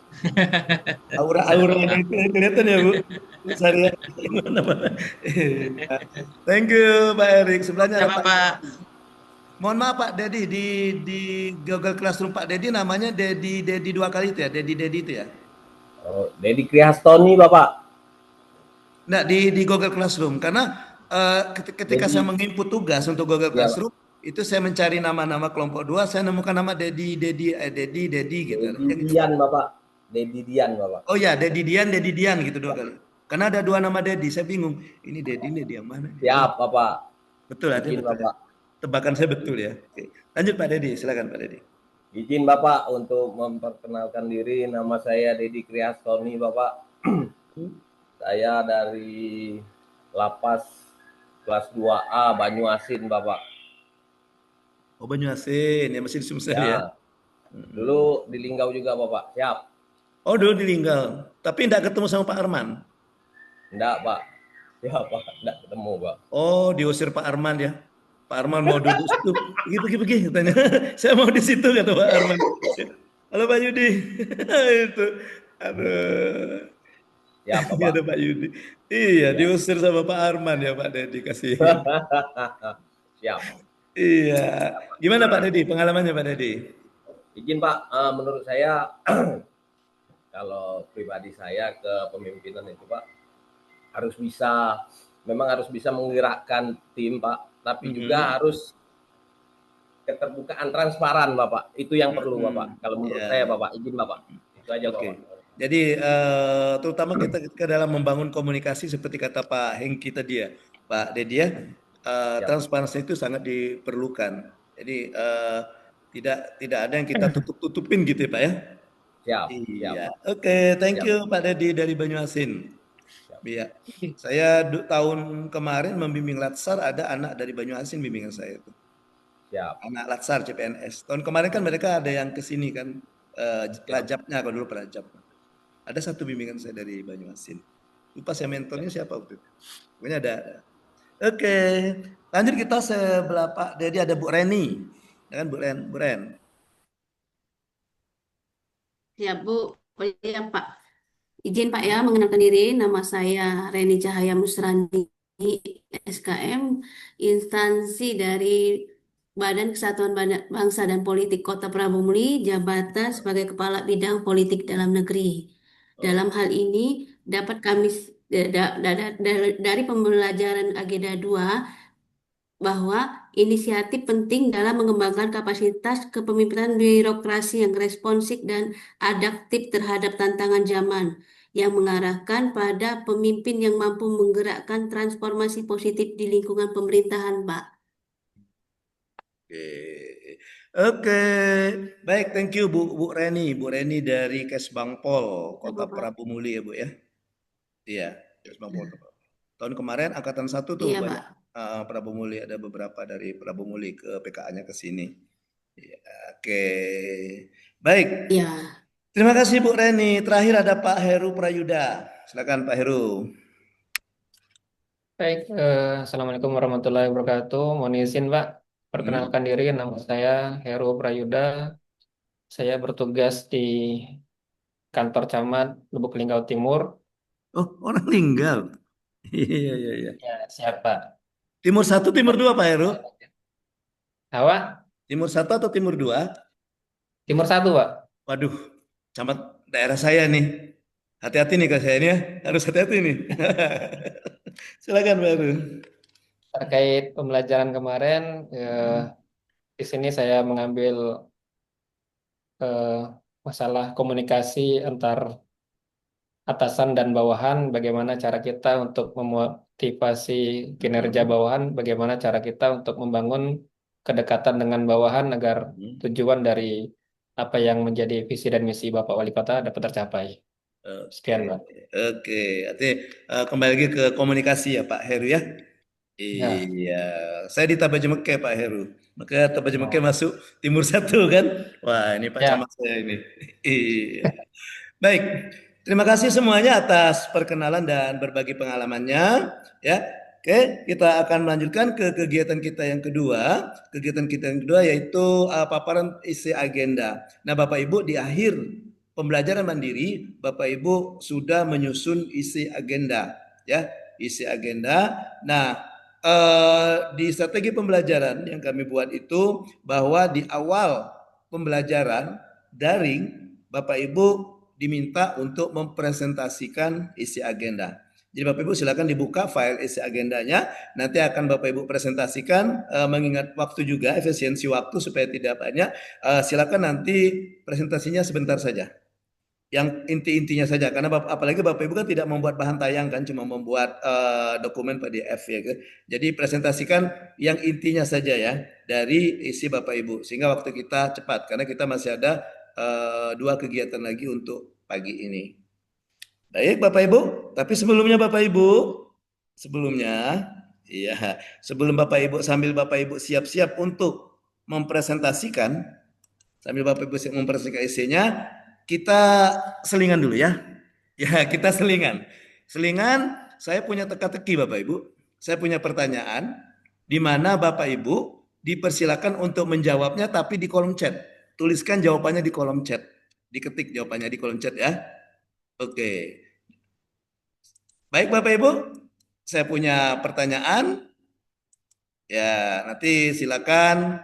Speaker 2: Aura-auranya itu kelihatan ya Bu. Saya gimana Pak? Thank you Pak Erik. Sebelahnya ada
Speaker 5: Siap,
Speaker 2: Pak.
Speaker 5: Pak.
Speaker 2: Mohon maaf Pak Dedi di Google Classroom Pak Dedi namanya Dedi 2 kali itu ya, Dedi itu ya.
Speaker 9: Oh, Dedi Kriastoni Bapak.
Speaker 2: Nah di Google Classroom karena ketika saya menginput tugas untuk Google Classroom itu saya mencari nama-nama kelompok 2, saya nemukan nama Dedi gitu.
Speaker 9: Dedi Dian Bapak. Dedi Dian Bapak.
Speaker 2: Oh ya, Dedi Dian gitu 2 kali. Karena ada 2 nama Dedi, saya bingung. Ini Dedi yang mana?
Speaker 9: Siap Bapak.
Speaker 2: Betul ada betul.
Speaker 9: Bapak.
Speaker 2: Tebakan saya betul ya. Oke. Lanjut Pak Dedi, silakan Pak Dedi.
Speaker 9: Izin Bapak untuk memperkenalkan diri, nama saya Dedi Kriastoni Bapak. Saya dari Lapas kelas 2A Banyuasin Bapak.
Speaker 2: Oh Banyuasin, ya masih di Sumsel ya.
Speaker 9: Dulu di Linggau juga Bapak. Siap.
Speaker 2: Oh dulu di Linggau, tapi enggak ketemu sama Pak Arman?
Speaker 9: Enggak Pak. Ya Pak, enggak ketemu Pak.
Speaker 2: Oh diusir Pak Arman ya. Pak Arman mau duduk situ, pergi katanya. Saya mau di situ kata Pak Arman. Halo Pak Yudi. Itu, aduh.
Speaker 9: Ya Pak.
Speaker 2: Ada Pak Yudi. Iya, diusir sama Pak Arman ya Pak Dedi kasih.
Speaker 9: Siap.
Speaker 2: Iya. Gimana Pak Dedi pengalamannya Pak Dedi?
Speaker 9: Izin Pak, menurut saya kalau pribadi saya ke pemimpinan itu Pak memang harus bisa menggerakkan tim Pak, tapi juga harus keterbukaan transparan Bapak. Itu yang perlu Bapak. Kalau menurut saya Bapak, izin Bapak. Itu aja Bapak.
Speaker 2: Jadi terutama kita dalam membangun komunikasi seperti kata Pak Hengki tadi ya, Pak Dedi ya, transparansi itu sangat diperlukan. Jadi tidak ada yang kita tutupin gitu ya Pak ya.
Speaker 9: Siap.
Speaker 2: Iya. Oke, thank you Pak Dedi dari Banyuasin. Iya. Saya tahun kemarin membimbing Latsar, ada anak dari Banyuasin bimbingan saya itu.
Speaker 9: Siap.
Speaker 2: Anak Latsar CPNS. Tahun kemarin kan mereka ada yang kesini kan, pelajapnya kalau dulu pelajap. Ada satu bimbingan saya dari Banyuasin. Lupa saya mentornya siapa waktu itu. Pokoknya ada. Oke, lanjut kita sebelah Pak Dedi ada Bu Reni. Ya kan Bu Ren.
Speaker 10: Ya Bu, oh iya Pak. Izin Pak ya mengenalkan diri, nama saya Reni Cahaya Musrani. SKM instansi dari Badan Kesatuan Bangsa dan Politik Kota Prabu Muli jabatan sebagai Kepala Bidang Politik Dalam Negeri. Dalam hal ini dapat kami dari pembelajaran agenda 2 bahwa inisiatif penting dalam mengembangkan kapasitas kepemimpinan birokrasi yang responsif dan adaptif terhadap tantangan zaman, yang mengarahkan pada pemimpin yang mampu menggerakkan transformasi positif di lingkungan pemerintahan, Pak.
Speaker 2: Oke, baik, thank you Bu Reni dari Kesbangpol Kota
Speaker 10: Pak.
Speaker 2: Prabu Muli ya Bu ya. Iya, Kesbangpol. Tahun kemarin angkatan 1 tuh
Speaker 10: Iya,
Speaker 2: banyak
Speaker 10: Pak.
Speaker 2: Prabu Muli, ada beberapa dari Prabu Muli ke PKA-nya ke sini. Ya, oke, baik.
Speaker 10: Ya.
Speaker 2: Terima kasih Bu Reni. Terakhir ada Pak Heru Prayuda. Silakan Pak Heru.
Speaker 11: Baik, Assalamualaikum warahmatullahi wabarakatuh. Mohon izin Pak, perkenalkan diri, nama saya Heru Prayuda. Saya bertugas di kantor camat Lubuk Linggau Timur.
Speaker 2: Oh, orang Linggau. Iya, iya, iya.
Speaker 11: Ya, siapa?
Speaker 2: Timur 1, Timur 2 Pak Heru?
Speaker 11: Apa?
Speaker 2: Timur 1 atau Timur 2?
Speaker 11: Timur 1 Pak.
Speaker 2: Waduh, camat daerah saya nih. Hati-hati nih Kak saya ini ya. Harus hati-hati nih. Silakan Pak Heru.
Speaker 11: Terkait pembelajaran kemarin, di sini saya mengambil masalah komunikasi antar atasan dan bawahan, bagaimana cara kita untuk memotivasi kinerja bawahan, bagaimana cara kita untuk membangun kedekatan dengan bawahan agar tujuan dari apa yang menjadi visi dan misi Bapak Wali Kota dapat tercapai. Sekian, Pak.
Speaker 2: Oke, artinya kembali lagi ke komunikasi ya Pak Heru ya. Iya, saya di Tabajimeke Pak Heru. Maka Tabajimeke masuk Timur 1 kan? Wah, ini Pak Camat saya ini. Iya. Baik, terima kasih semuanya atas perkenalan dan berbagi pengalamannya ya. Oke, kita akan melanjutkan ke kegiatan kita yang kedua. Kegiatan kita yang kedua yaitu paparan isi agenda. Nah, Bapak Ibu di akhir pembelajaran mandiri, Bapak Ibu sudah menyusun isi agenda ya, isi agenda. Nah, di strategi pembelajaran yang kami buat itu bahwa di awal pembelajaran daring Bapak Ibu diminta untuk mempresentasikan isi agenda. Jadi Bapak Ibu silakan dibuka file isi agendanya, nanti akan Bapak Ibu presentasikan, mengingat waktu juga, efisiensi waktu supaya tidak banyak, silakan nanti presentasinya sebentar saja. Yang inti-intinya saja, karena apalagi Bapak Ibu kan tidak membuat bahan tayang kan, cuma membuat dokumen PDF ya kan. Jadi presentasikan yang intinya saja ya, dari isi Bapak Ibu, sehingga waktu kita cepat, karena kita masih ada 2 kegiatan lagi untuk pagi ini. Baik Bapak Ibu, tapi sebelumnya Bapak Ibu, sebelum Bapak Ibu, sambil Bapak Ibu siap-siap untuk mempresentasikan, sambil Bapak Ibu mempresentasikan isinya, kita selingan dulu ya. Ya, kita selingan. Selingan, saya punya teka-teki Bapak Ibu. Saya punya pertanyaan, di mana Bapak Ibu dipersilakan untuk menjawabnya tapi di kolom chat. Tuliskan jawabannya di kolom chat. Diketik jawabannya di kolom chat ya. Oke. Baik Bapak Ibu, saya punya pertanyaan. Ya, nanti silakan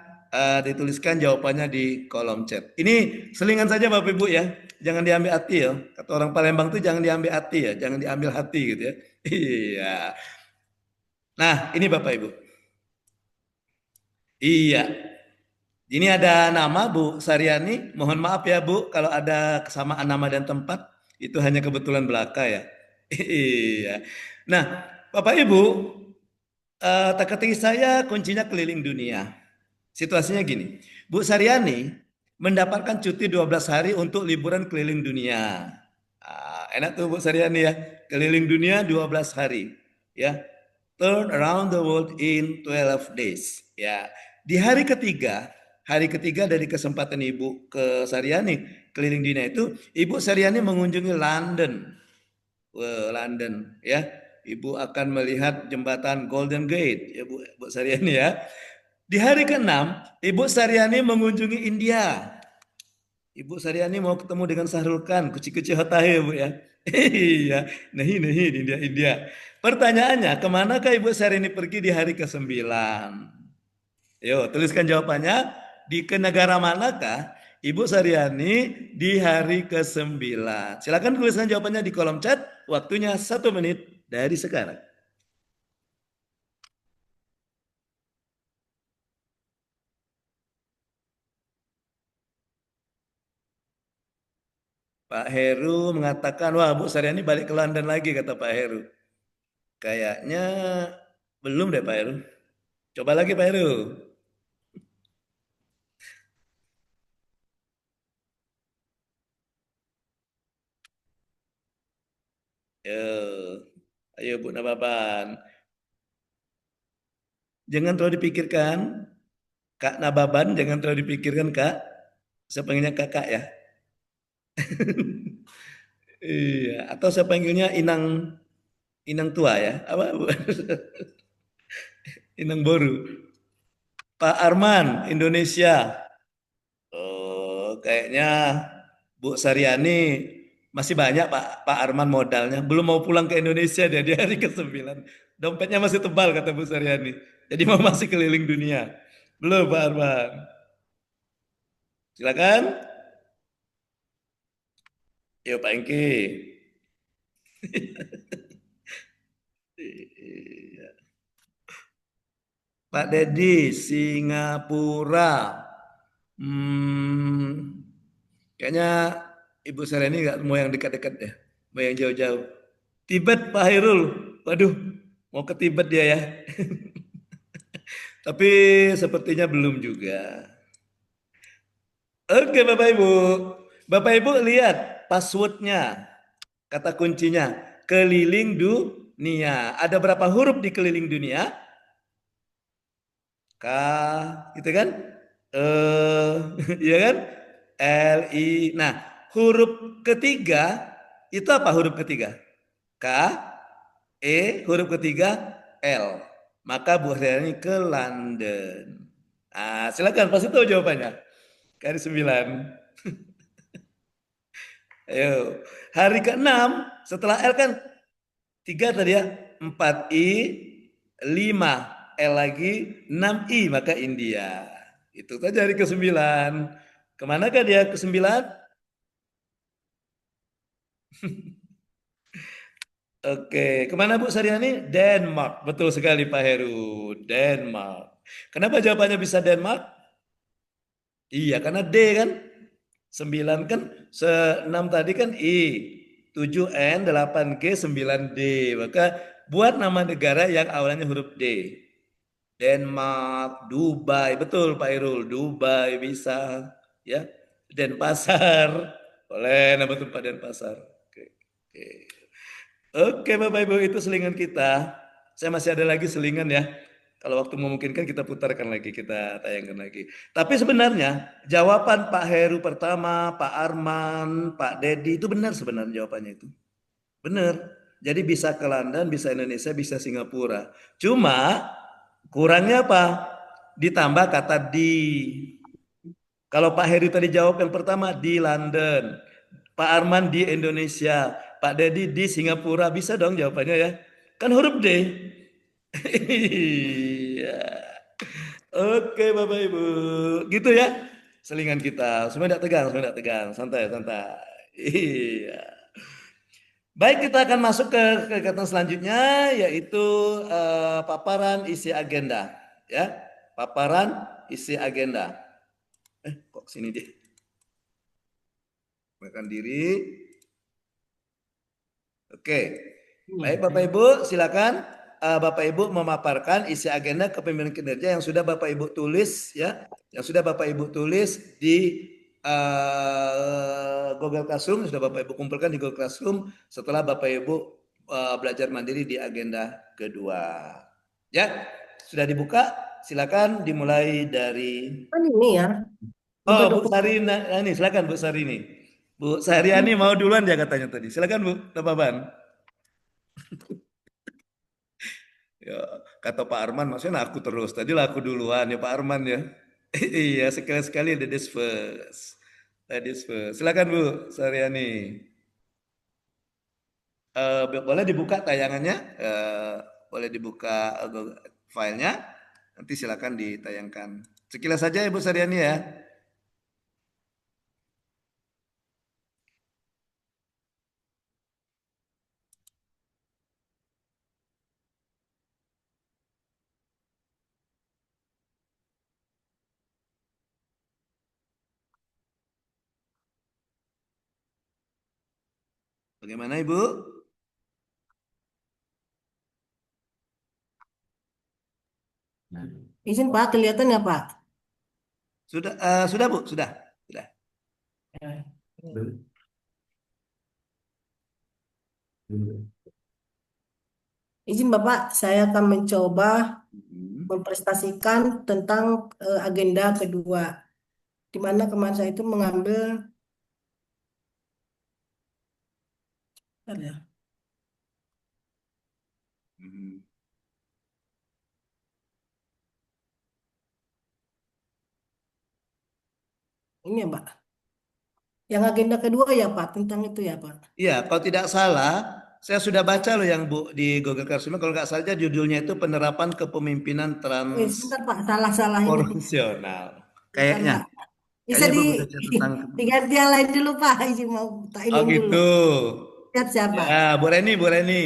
Speaker 2: dituliskan jawabannya di kolom chat. Ini selingan saja Bapak Ibu ya, jangan diambil hati ya. Kata orang Palembang tuh jangan diambil hati ya, jangan diambil hati gitu ya. Iya. Nah, ini Bapak Ibu. Iya. Ini ada nama Bu Saryani. Mohon maaf ya Bu, kalau ada kesamaan nama dan tempat, itu hanya kebetulan belaka ya. Iya. Nah, Bapak Ibu, teka-teki saya kuncinya keliling dunia. Situasinya gini, Bu Saryani mendapatkan cuti 12 hari untuk liburan keliling dunia. Enak tuh Bu Saryani ya, keliling dunia 12 hari. Ya, turn around the world in 12 days. Ya, di hari ketiga dari kesempatan Ibu ke Saryani keliling dunia itu, Ibu Saryani mengunjungi London. London ya. Ibu akan melihat jembatan Golden Gate ya Bu Saryani ya. Di hari ke-6, Ibu Saryani mengunjungi India. Ibu Saryani mau ketemu dengan Sahrul Khan, kuci-kuci hotahe Bu ya. Iya, nahi di India. Pertanyaannya, kemanakah Ibu Syahrini pergi di hari ke-9? Yo, tuliskan jawabannya. Ke negara manakah Ibu Syahrini di hari ke-9? Silakan tuliskan jawabannya di kolom chat. Waktunya 1 menit dari sekarang. Pak Heru mengatakan, wah Bu Syahrini balik ke London lagi, kata Pak Heru. Kayaknya belum deh Pak Heru. Coba lagi Pak Heru. Yo. Ayo Bu Nababan. Jangan terlalu dipikirkan. Kak Nababan, jangan terlalu dipikirkan Kak. Saya panggilnya kakak ya. Iya, atau saya panggilnya Inang tua ya. Apa Bu? Inang Boru. Pak Arman, Indonesia. Oh, kayaknya Bu Saryani masih banyak Pak Arman modalnya. Belum mau pulang ke Indonesia dia di hari ke-9. Dompetnya masih tebal kata Bu Saryani. Jadi mau masih keliling dunia. Belum Pak Arman. Silakan. Yuk Pak Engki. Pak Dedi, Singapura. Kayaknya Ibu Saryani nggak mau yang dekat-dekat deh, mau yang jauh-jauh. Tibet Pak Hairul, waduh, mau ke Tibet dia ya. Tapi sepertinya belum juga. Oke Bapak Ibu lihat passwordnya, kata kuncinya, keliling dunia. Ada berapa huruf di keliling dunia? K, gitu kan? Iya kan? L, I. Nah, huruf ketiga, itu apa huruf ketiga? K, E, huruf ketiga, L. Maka Bu Haryani ke London. Nah, silakan, pasti tahu jawabannya. Hari 9. Ayo, hari ke-6, setelah L kan 3 tadi ya, 4I, 5 L lagi, 6I, maka India. Itu saja hari ke-9. Kemanakah dia ke-9? Oke, kemana Bu Saryani? Denmark. Betul sekali Pak Heru, Denmark. Kenapa jawabannya bisa Denmark? Iya, karena D kan. 9 kan, 6 tadi kan I, 7N, 8G, 9D. Maka buat nama negara yang awalnya huruf D. Denmark, Dubai, betul Pak Irul, Dubai bisa, ya. Denpasar, boleh nama tempat Denpasar. Oke Bapak Ibu, itu selingan kita. Saya masih ada lagi selingan ya. Kalau waktu memungkinkan kita putarkan lagi, kita tayangkan lagi. Tapi sebenarnya jawaban Pak Heru pertama, Pak Arman, Pak Dedi itu benar sebenarnya jawabannya itu. Benar. Jadi bisa ke London, bisa Indonesia, bisa Singapura. Cuma kurangnya apa? Ditambah kata di. Kalau Pak Heru tadi jawab yang pertama di London, Pak Arman di Indonesia, Pak Dedi di Singapura, bisa dong jawabannya ya. Kan huruf D. Iya. Oke Bapak Ibu, gitu ya. Selingan kita, semua tidak tegang, santai, santai. Iya. Baik, kita akan masuk ke kegiatan selanjutnya, yaitu paparan isi agenda. Ya, paparan isi agenda. Kok sini deh. Makan diri. Oke. Baik Bapak Ibu, silakan Bapak Ibu memaparkan isi agenda kepemimpinan kinerja yang sudah Bapak Ibu tulis ya, yang sudah Bapak Ibu tulis di Google Classroom, sudah Bapak Ibu kumpulkan di Google Classroom setelah Bapak Ibu belajar mandiri di agenda kedua. Ya, sudah dibuka, silakan dimulai dari
Speaker 7: Ini ya.
Speaker 2: Oh, Bu Sarini, ini silakan Bu Sarini. Bu Saryani mau duluan ya katanya tadi. Silakan Bu Nababan. Ya, kata Pak Arman, maksudnya aku terus. Tadi lah aku duluan ya Pak Arman ya. Iya, sekali-sekali ladies first. Ladies first. Silakan Bu Saryani. Boleh dibuka tayangannya, boleh dibuka filenya, nanti silakan ditayangkan. Sekilas saja Ibu Saryani ya. Bagaimana Ibu?
Speaker 7: Izin Pak, kelihatan ya Pak?
Speaker 2: Sudah Bu, sudah.
Speaker 7: Izin Bapak, saya akan mencoba mempresentasikan tentang agenda kedua, di mana kemarin saya itu mengambil bentar ya. Ini ya Pak. Yang agenda kedua ya Pak, tentang itu ya Pak.
Speaker 2: Iya, kalau tidak salah, saya sudah baca loh yang Bu di Google Classroom. Kalau nggak salah judulnya itu penerapan kepemimpinan
Speaker 7: Sebentar Pak, salah ini.
Speaker 2: transformasional. Kayaknya.
Speaker 7: Bisa
Speaker 2: Ibu baca tentang
Speaker 7: diganti yang lain dulu Pak, izin mau tak ini
Speaker 2: Oh
Speaker 7: dulu.
Speaker 2: gitu.
Speaker 7: Siap Pak.
Speaker 2: Ya, Bu Reni.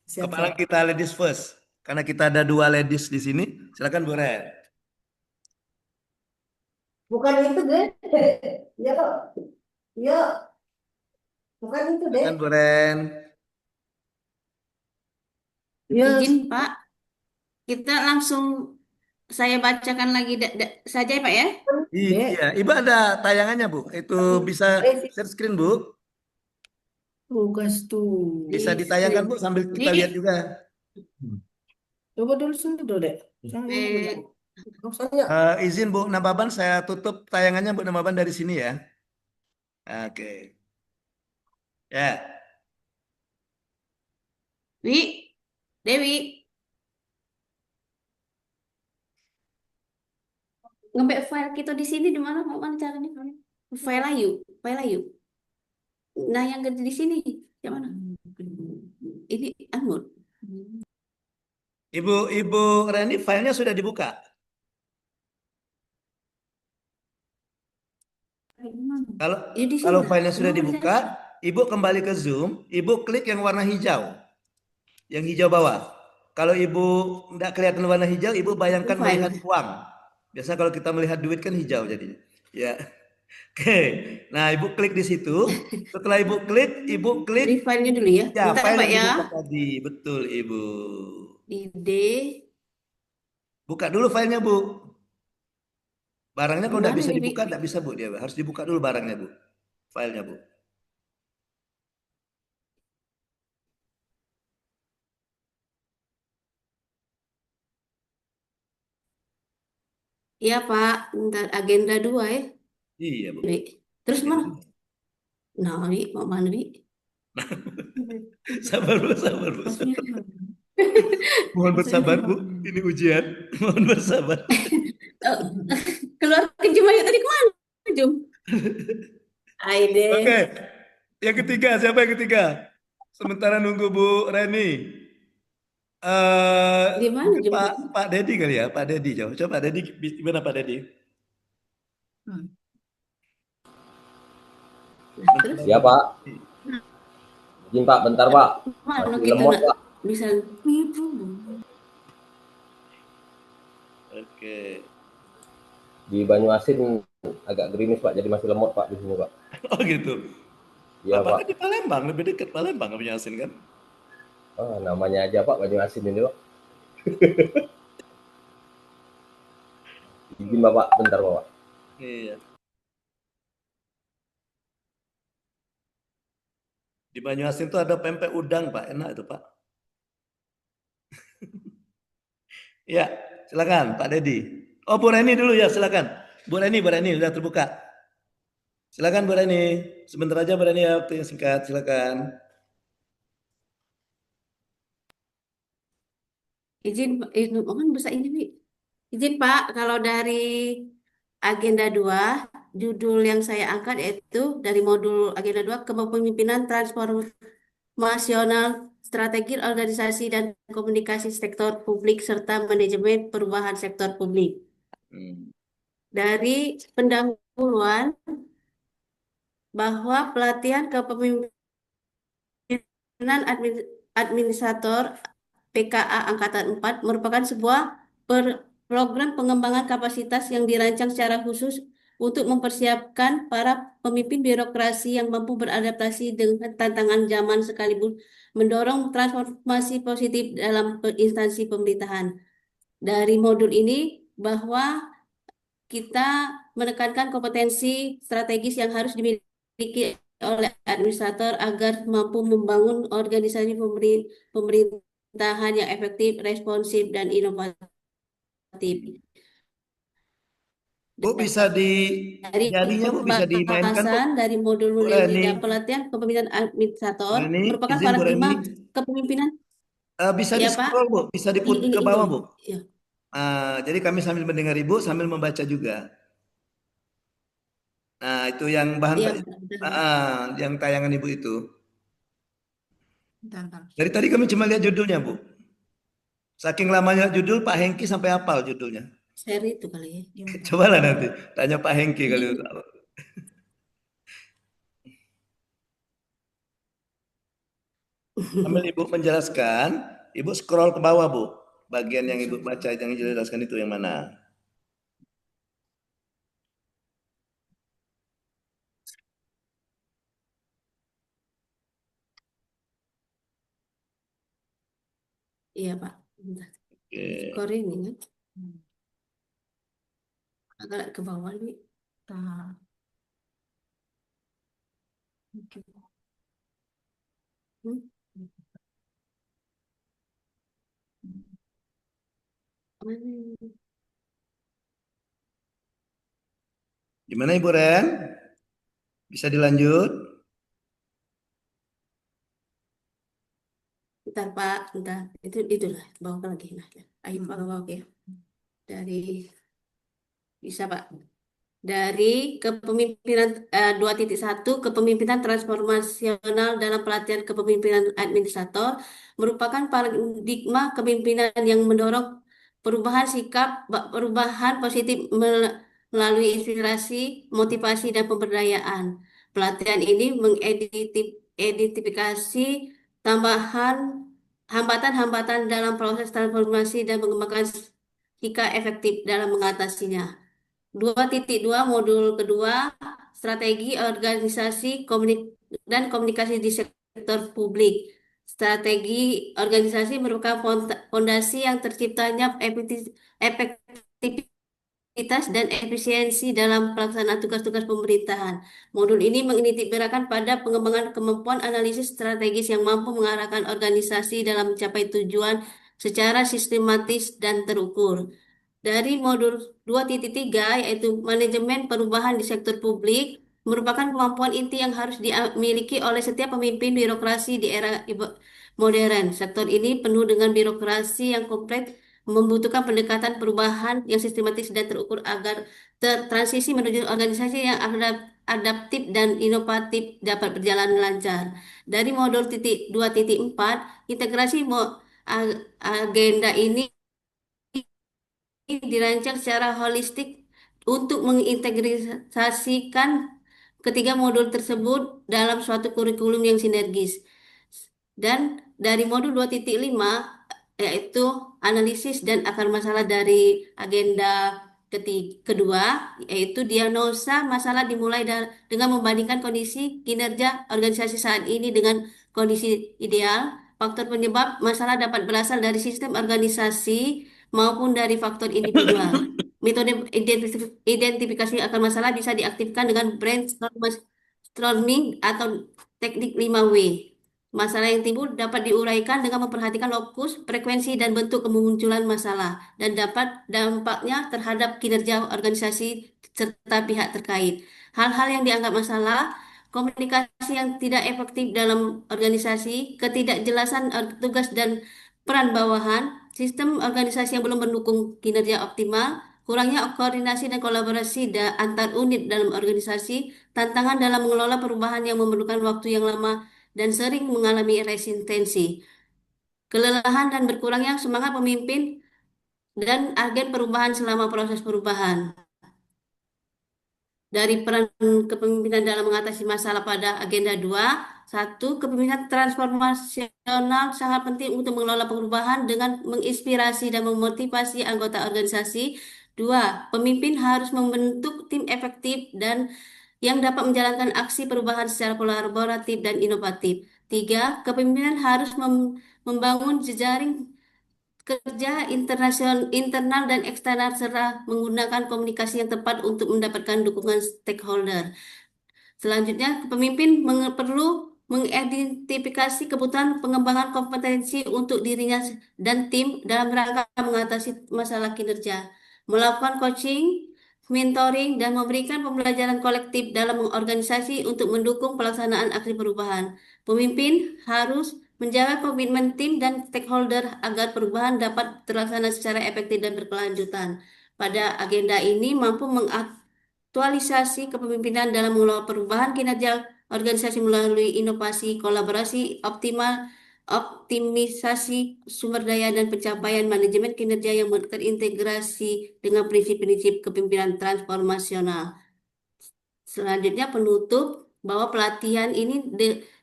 Speaker 7: Siap,
Speaker 2: Kepala kita ladies first. Karena kita ada 2 ladies di sini. Silakan Bu Ren.
Speaker 7: Bukan itu deh. Ya kok. Ya. Bukan itu deh.
Speaker 2: Silakan Bu Ren.
Speaker 10: Izin Pak, kita langsung saya bacakan lagi saja ya Pak ya.
Speaker 2: Iya, Ibu ada tayangannya Bu. Itu bisa share screen Bu.
Speaker 7: Tugas tuh.
Speaker 2: Bisa ditayangkan Bu sambil kita lihat juga.
Speaker 7: Coba dulu sini dulu deh.
Speaker 2: Izin Bu Nababan, saya tutup tayangannya Bu Nababan dari sini ya. Oke. Ya.
Speaker 10: Dewi. Ngebek file kita di sini di mana? Mau mana caranya? File ayu. Nah, yang gede di sini, yang mana? Ini Anmod.
Speaker 2: Ibu Reni, filenya sudah dibuka? Kalau filenya sudah dibuka, Ibu kembali ke Zoom, Ibu klik yang warna hijau. Yang hijau bawah. Kalau Ibu tidak kelihatan warna hijau, Ibu bayangkan melihat uang. Biasa kalau kita melihat duit kan hijau jadinya. Ya. Oke. Nah, Ibu klik di situ. Setelah Ibu klik
Speaker 10: di filenya dulu ya.
Speaker 2: Ya,
Speaker 10: Bentar,
Speaker 2: file
Speaker 10: Pak ya.
Speaker 2: tadi. Betul, Ibu.
Speaker 10: D.
Speaker 2: Buka dulu filenya, Bu. Barangnya kalau tidak bisa
Speaker 10: Mana,
Speaker 2: dibuka, tidak bisa, Bu. Dia harus dibuka dulu barangnya, Bu. Filenya, Bu.
Speaker 10: Iya, Pak. Bentar, agenda 2 ya.
Speaker 2: Iya, Bu.
Speaker 10: Terus mana? Nah, mau mana, Wi?
Speaker 2: Sabar, Bu. Mohon bersabar, Bu. Ini ujian. Mohon bersabar.
Speaker 10: Keluar ke Jum ayo tadi kemana, Jum? Aide.
Speaker 2: Oke. Yang ketiga, siapa yang ketiga? Sementara nunggu Bu Reni.
Speaker 10: Gimana, Jum?
Speaker 2: Pak Dedi kali ya, Pak Dedi. Coba Pak Dedi, gimana Pak Dedi?
Speaker 9: Ya Pak. Izin Pak, bentar Pak.
Speaker 10: Masih lemot Pak. Bisa.
Speaker 2: Oke.
Speaker 9: Di Banyuasin agak gerimis Pak, jadi masih lemot Pak di sini Pak.
Speaker 2: Oh gitu.
Speaker 9: Iya Pak.
Speaker 2: Di Palembang, lebih dekat Palembang Banyuasin kan?
Speaker 9: Oh, namanya aja Pak Banyuasin ini Pak. Izin Bapak, bentar Bapak.
Speaker 2: Iya. Di Banyuasin itu ada pempek udang Pak, enak itu Pak. Ya, silakan Pak Dedi. Oh Bu Reni dulu ya, silakan. Bu Reni sudah terbuka. Silakan Bu Reni. Sebentar aja Bu Reni ya, waktu yang singkat, silakan.
Speaker 10: Izin bisa ini, Bi. Izin Pak, kalau dari agenda 2, judul yang saya angkat yaitu dari modul agenda 2 kepemimpinan transformasi transformasional, strategi organisasi dan komunikasi sektor publik, serta manajemen perubahan sektor publik. Dari pendahuluan bahwa pelatihan kepemimpinan administrator PKA Angkatan 4 merupakan sebuah program pengembangan kapasitas yang dirancang secara khusus untuk mempersiapkan para pemimpin birokrasi yang mampu beradaptasi dengan tantangan zaman sekaligus mendorong transformasi positif dalam instansi pemerintahan. Dari modul ini bahwa kita menekankan kompetensi strategis yang harus dimiliki oleh administrator agar mampu membangun organisasi pemerintahan yang efektif, responsif, dan inovatif.
Speaker 2: Bu, bisa jadinya Bu bisa dimainkan Bu.
Speaker 10: Dari modul multimedia pelatihan kepemimpinan administrator merupakan paradigma kepemimpinan.
Speaker 2: Bisa
Speaker 10: Ya,
Speaker 2: di-scroll Bu, bisa diputar ke bawah Bu.
Speaker 10: Ya.
Speaker 2: Jadi kami sambil mendengar Ibu sambil membaca juga. Nah, itu yang bahan yang tayangan Ibu itu. Dari tadi kami cuma lihat judulnya Bu. Saking lamanya judul, Pak Hengki sampai hafal judulnya.
Speaker 10: Seri itu kali ya.
Speaker 2: Cobalah nanti tanya Pak Hengki kali itu. Sambil Ibu menjelaskan, Ibu scroll ke bawah Bu. Bagian yang Ibu baca yang dijelaskan itu yang mana?
Speaker 10: Iya Pak. Skor ini kan. Agak ke bawah nih.
Speaker 2: Gimana Ibu Ren? Bisa dilanjut?
Speaker 10: Bentar Pak, bentar. Itulah bawa lagi. Nah, ayo bawa oke. Dari bisa Pak. Dari kepemimpinan 2.1 kepemimpinan transformasional dalam pelatihan kepemimpinan administrator merupakan paradigma kepemimpinan yang mendorong perubahan sikap, perubahan positif melalui inspirasi, motivasi, dan pemberdayaan. Pelatihan ini mengidentifikasi tambahan hambatan-hambatan dalam proses transformasi dan mengembangkan sikap efektif dalam mengatasinya. 2.2 modul kedua, strategi organisasi dan komunikasi di sektor publik. Strategi organisasi merupakan fondasi yang terciptanya efektivitas dan efisiensi dalam pelaksanaan tugas-tugas pemerintahan. Modul ini menitikberatkan pada pengembangan kemampuan analisis strategis yang mampu mengarahkan organisasi dalam mencapai tujuan secara sistematis dan terukur. Dari modul 2.3 yaitu manajemen perubahan di sektor publik merupakan kemampuan inti yang harus dimiliki oleh setiap pemimpin birokrasi di era modern. Sektor ini penuh dengan birokrasi yang kompleks, membutuhkan pendekatan perubahan yang sistematis dan terukur agar transisi menuju organisasi yang adaptif dan inovatif dapat berjalan lancar. Dari modul 2.4, integrasi agenda ini dirancang secara holistik untuk mengintegrasikan ketiga modul tersebut dalam suatu kurikulum yang sinergis. Dan dari modul 2.5 yaitu analisis dan akar masalah dari agenda kedua, yaitu diagnosa masalah dimulai dengan membandingkan kondisi kinerja organisasi saat ini dengan kondisi ideal. Faktor penyebab masalah dapat berasal dari sistem organisasi maupun dari faktor individual. Metode identifikasi akar masalah bisa diaktifkan dengan brainstorming atau teknik 5W. Masalah yang timbul dapat diuraikan dengan memperhatikan lokus, frekuensi, dan bentuk kemunculan masalah, dan dampaknya terhadap kinerja organisasi serta pihak terkait. Hal-hal yang dianggap masalah, komunikasi yang tidak efektif dalam organisasi, ketidakjelasan tugas dan peran bawahan, sistem organisasi yang belum mendukung kinerja optimal, kurangnya koordinasi dan kolaborasi antar unit dalam organisasi, tantangan dalam mengelola perubahan yang memerlukan waktu yang lama dan sering mengalami resistensi, kelelahan dan berkurangnya semangat pemimpin dan agen perubahan selama proses perubahan. Dari peran kepemimpinan dalam mengatasi masalah pada agenda 2, satu, kepemimpinan transformasional sangat penting untuk mengelola perubahan dengan menginspirasi dan memotivasi anggota organisasi. Dua, pemimpin harus membentuk tim efektif dan yang dapat menjalankan aksi perubahan secara kolaboratif dan inovatif. Tiga, kepemimpinan harus membangun jejaring kerja internal dan eksternal serta menggunakan komunikasi yang tepat untuk mendapatkan dukungan stakeholder. Selanjutnya, pemimpin perlu mengidentifikasi kebutuhan pengembangan kompetensi untuk dirinya dan tim dalam rangka mengatasi masalah kinerja, melakukan coaching, mentoring, dan memberikan pembelajaran kolektif dalam organisasi untuk mendukung pelaksanaan aksi perubahan. Pemimpin harus menjaga komitmen tim dan stakeholder agar perubahan dapat terlaksana secara efektif dan berkelanjutan. Pada agenda ini mampu aktualisasi kepemimpinan dalam mengelola perubahan kinerja organisasi melalui inovasi, kolaborasi optimal, optimisasi sumber daya dan pencapaian manajemen kinerja yang terintegrasi dengan prinsip-prinsip kepemimpinan transformasional. Selanjutnya penutup bahwa pelatihan ini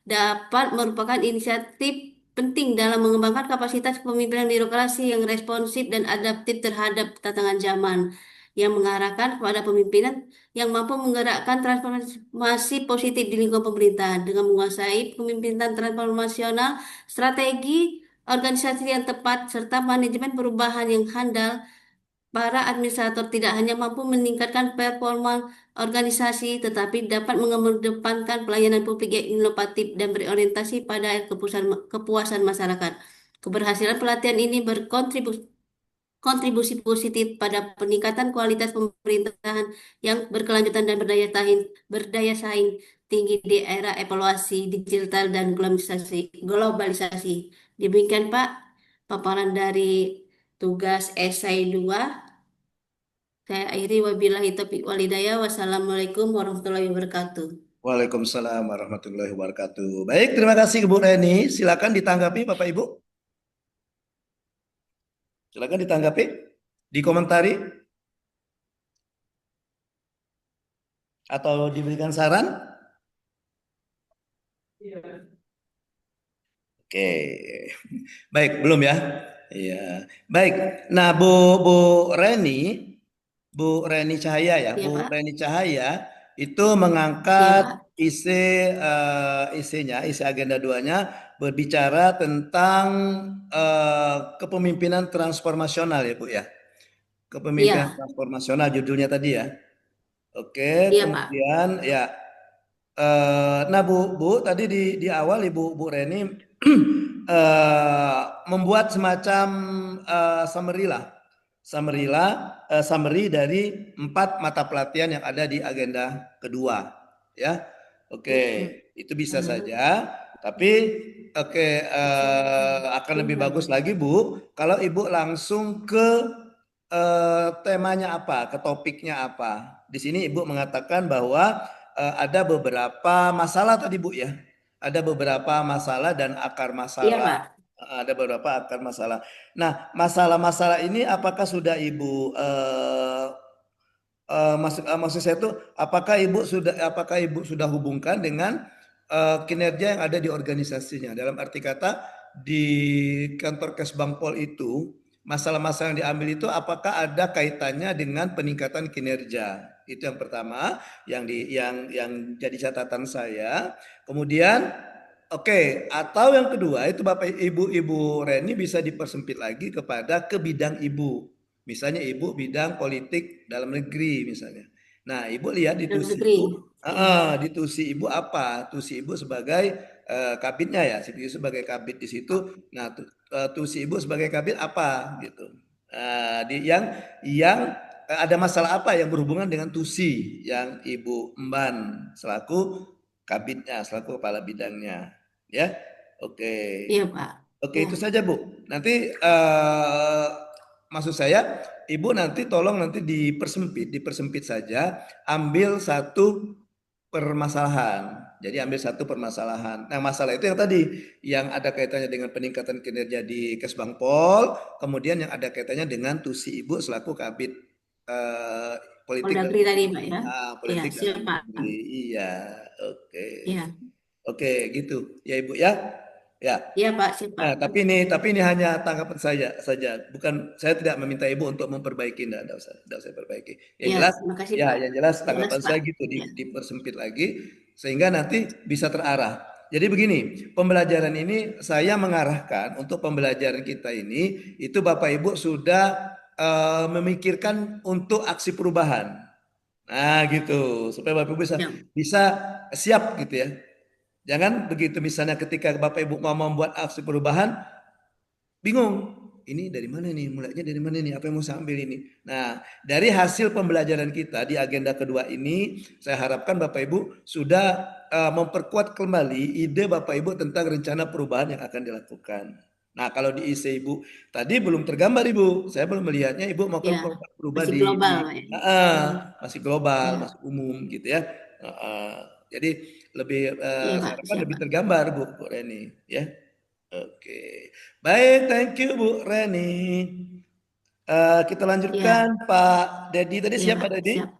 Speaker 10: dapat merupakan inisiatif penting dalam mengembangkan kapasitas kepemimpinan birokrasi yang responsif dan adaptif terhadap tantangan zaman, yang mengarahkan kepada pemimpinan yang mampu menggerakkan transformasi positif di lingkungan pemerintahan dengan menguasai kepemimpinan transformasional, strategi organisasi yang tepat, serta manajemen perubahan yang handal. Para administrator tidak hanya mampu meningkatkan performa organisasi, tetapi dapat mengedepankan pelayanan publik yang inovatif dan berorientasi pada kepuasan masyarakat. Keberhasilan pelatihan ini kontribusi positif pada peningkatan kualitas pemerintahan yang berkelanjutan dan berdaya saing tinggi di era evaluasi digital dan globalisasi. Demikian Pak, paparan dari tugas esai 2. Saya akhiri wabillahi taufiq walhidayah. Wassalamualaikum warahmatullahi wabarakatuh.
Speaker 2: Waalaikumsalam warahmatullahi wabarakatuh. Baik, terima kasih Bu Reni. Silakan ditanggapi Bapak Ibu. Silakan ditanggapi, dikomentari, atau diberikan saran. Oke, baik, belum ya? Iya, baik. Nah, Bu Reni Cahaya ya,
Speaker 10: Iya,
Speaker 2: Bu
Speaker 10: Pak.
Speaker 2: Reni Cahaya itu
Speaker 10: Iya,
Speaker 2: mengangkat
Speaker 10: Pak.
Speaker 2: isi agenda 2-nya berbicara tentang kepemimpinan transformasional ya Bu ya. Kepemimpinan
Speaker 10: Iya.
Speaker 2: transformasional judulnya tadi ya. Oke,
Speaker 10: Iya, Pak.
Speaker 2: kemudian ya. Nah Bu tadi di awal Bu Reni membuat semacam summary dari 4 mata pelatihan yang ada di agenda kedua ya. Oke, itu bisa saja, tapi akan lebih bagus lagi Bu kalau Ibu langsung ke temanya apa, ke topiknya apa. Di sini Ibu mengatakan bahwa ada beberapa masalah tadi Bu ya. Ada beberapa masalah dan akar masalah.
Speaker 10: Iya, Pak.
Speaker 2: Ada beberapa akar masalah. Nah, masalah-masalah ini apakah sudah Ibu maksud saya itu apakah Ibu sudah hubungkan dengan kinerja yang ada di organisasinya? Dalam arti kata di kantor Kesbangpol itu masalah-masalah yang diambil itu apakah ada kaitannya dengan peningkatan kinerja? Itu yang pertama yang jadi catatan saya. Kemudian atau yang kedua itu Bapak Ibu Reni bisa dipersempit lagi kepada ke bidang Ibu. Misalnya Ibu bidang politik dalam negeri misalnya. Nah, Ibu lihat di tusi Ibu apa? Tusi Ibu sebagai kabitnya ya, sebagai kabit di situ. Nah, tusi Ibu sebagai kabit apa gitu. Yang ada masalah apa yang berhubungan dengan tusi yang Ibu emban selaku kabitnya, selaku kepala bidangnya, ya. Oke.
Speaker 10: Iya, Pak.
Speaker 2: Oke, itu saja Bu. Nanti maksud saya, Ibu nanti tolong nanti dipersempit saja, ambil satu permasalahan. Jadi ambil satu permasalahan. Nah, masalah itu yang tadi yang ada kaitannya dengan peningkatan kinerja di Kesbangpol, kemudian yang ada kaitannya dengan tusi Ibu selaku Kabid eh, politik dan
Speaker 10: Poldagri tadi, Pak ya. Iya,
Speaker 2: politik dan
Speaker 10: siap, Pak.
Speaker 2: negeri. Iya, oke.
Speaker 10: Iya.
Speaker 2: Oke, gitu. Ya, Ibu ya. Ya.
Speaker 10: Iya, Pak, siap, Pak.
Speaker 2: Nah, tapi ini hanya tanggapan saya saja. Bukan, saya tidak meminta Ibu untuk memperbaiki, enggak usah perbaiki. Yang
Speaker 10: Iya,
Speaker 2: jelas,
Speaker 10: terima kasih,
Speaker 2: ya,
Speaker 10: Pak.
Speaker 2: yang jelas
Speaker 10: Jelas,
Speaker 2: tanggapan
Speaker 10: Pak.
Speaker 2: saya gitu
Speaker 10: Ya.
Speaker 2: dipersempit lagi sehingga nanti bisa terarah. Jadi begini, pembelajaran ini saya mengarahkan untuk pembelajaran kita ini itu Bapak Ibu sudah memikirkan untuk aksi perubahan. Nah, gitu. Supaya Bapak Ibu bisa siap gitu ya. Jangan begitu misalnya ketika Bapak Ibu mau membuat aksi perubahan, bingung. Ini dari mana nih? Mulainya dari mana nih? Apa yang mau saya ambil ini? Nah, dari hasil pembelajaran kita di agenda kedua ini, saya harapkan Bapak Ibu sudah memperkuat kembali ide Bapak Ibu tentang rencana perubahan yang akan dilakukan. Nah, kalau di IC Ibu tadi belum tergambar Ibu. Saya belum melihatnya Ibu mau
Speaker 10: Ya,
Speaker 2: berubah
Speaker 10: masih
Speaker 2: di
Speaker 10: global, Pak ya.
Speaker 2: masih global,
Speaker 10: Ya.
Speaker 2: masih umum gitu ya. Jadi lebih
Speaker 10: Iya,
Speaker 2: saya
Speaker 10: Pak,
Speaker 2: harapkan
Speaker 10: siap,
Speaker 2: lebih
Speaker 10: Pak.
Speaker 2: tergambar Bu Reni ya. Oke. Baik, thank you Bu Reni. Kita lanjutkan
Speaker 10: Ya.
Speaker 2: Pak Dedi. Tadi
Speaker 10: Iya,
Speaker 2: siapa
Speaker 10: Pak,
Speaker 2: Dedi?
Speaker 10: siap.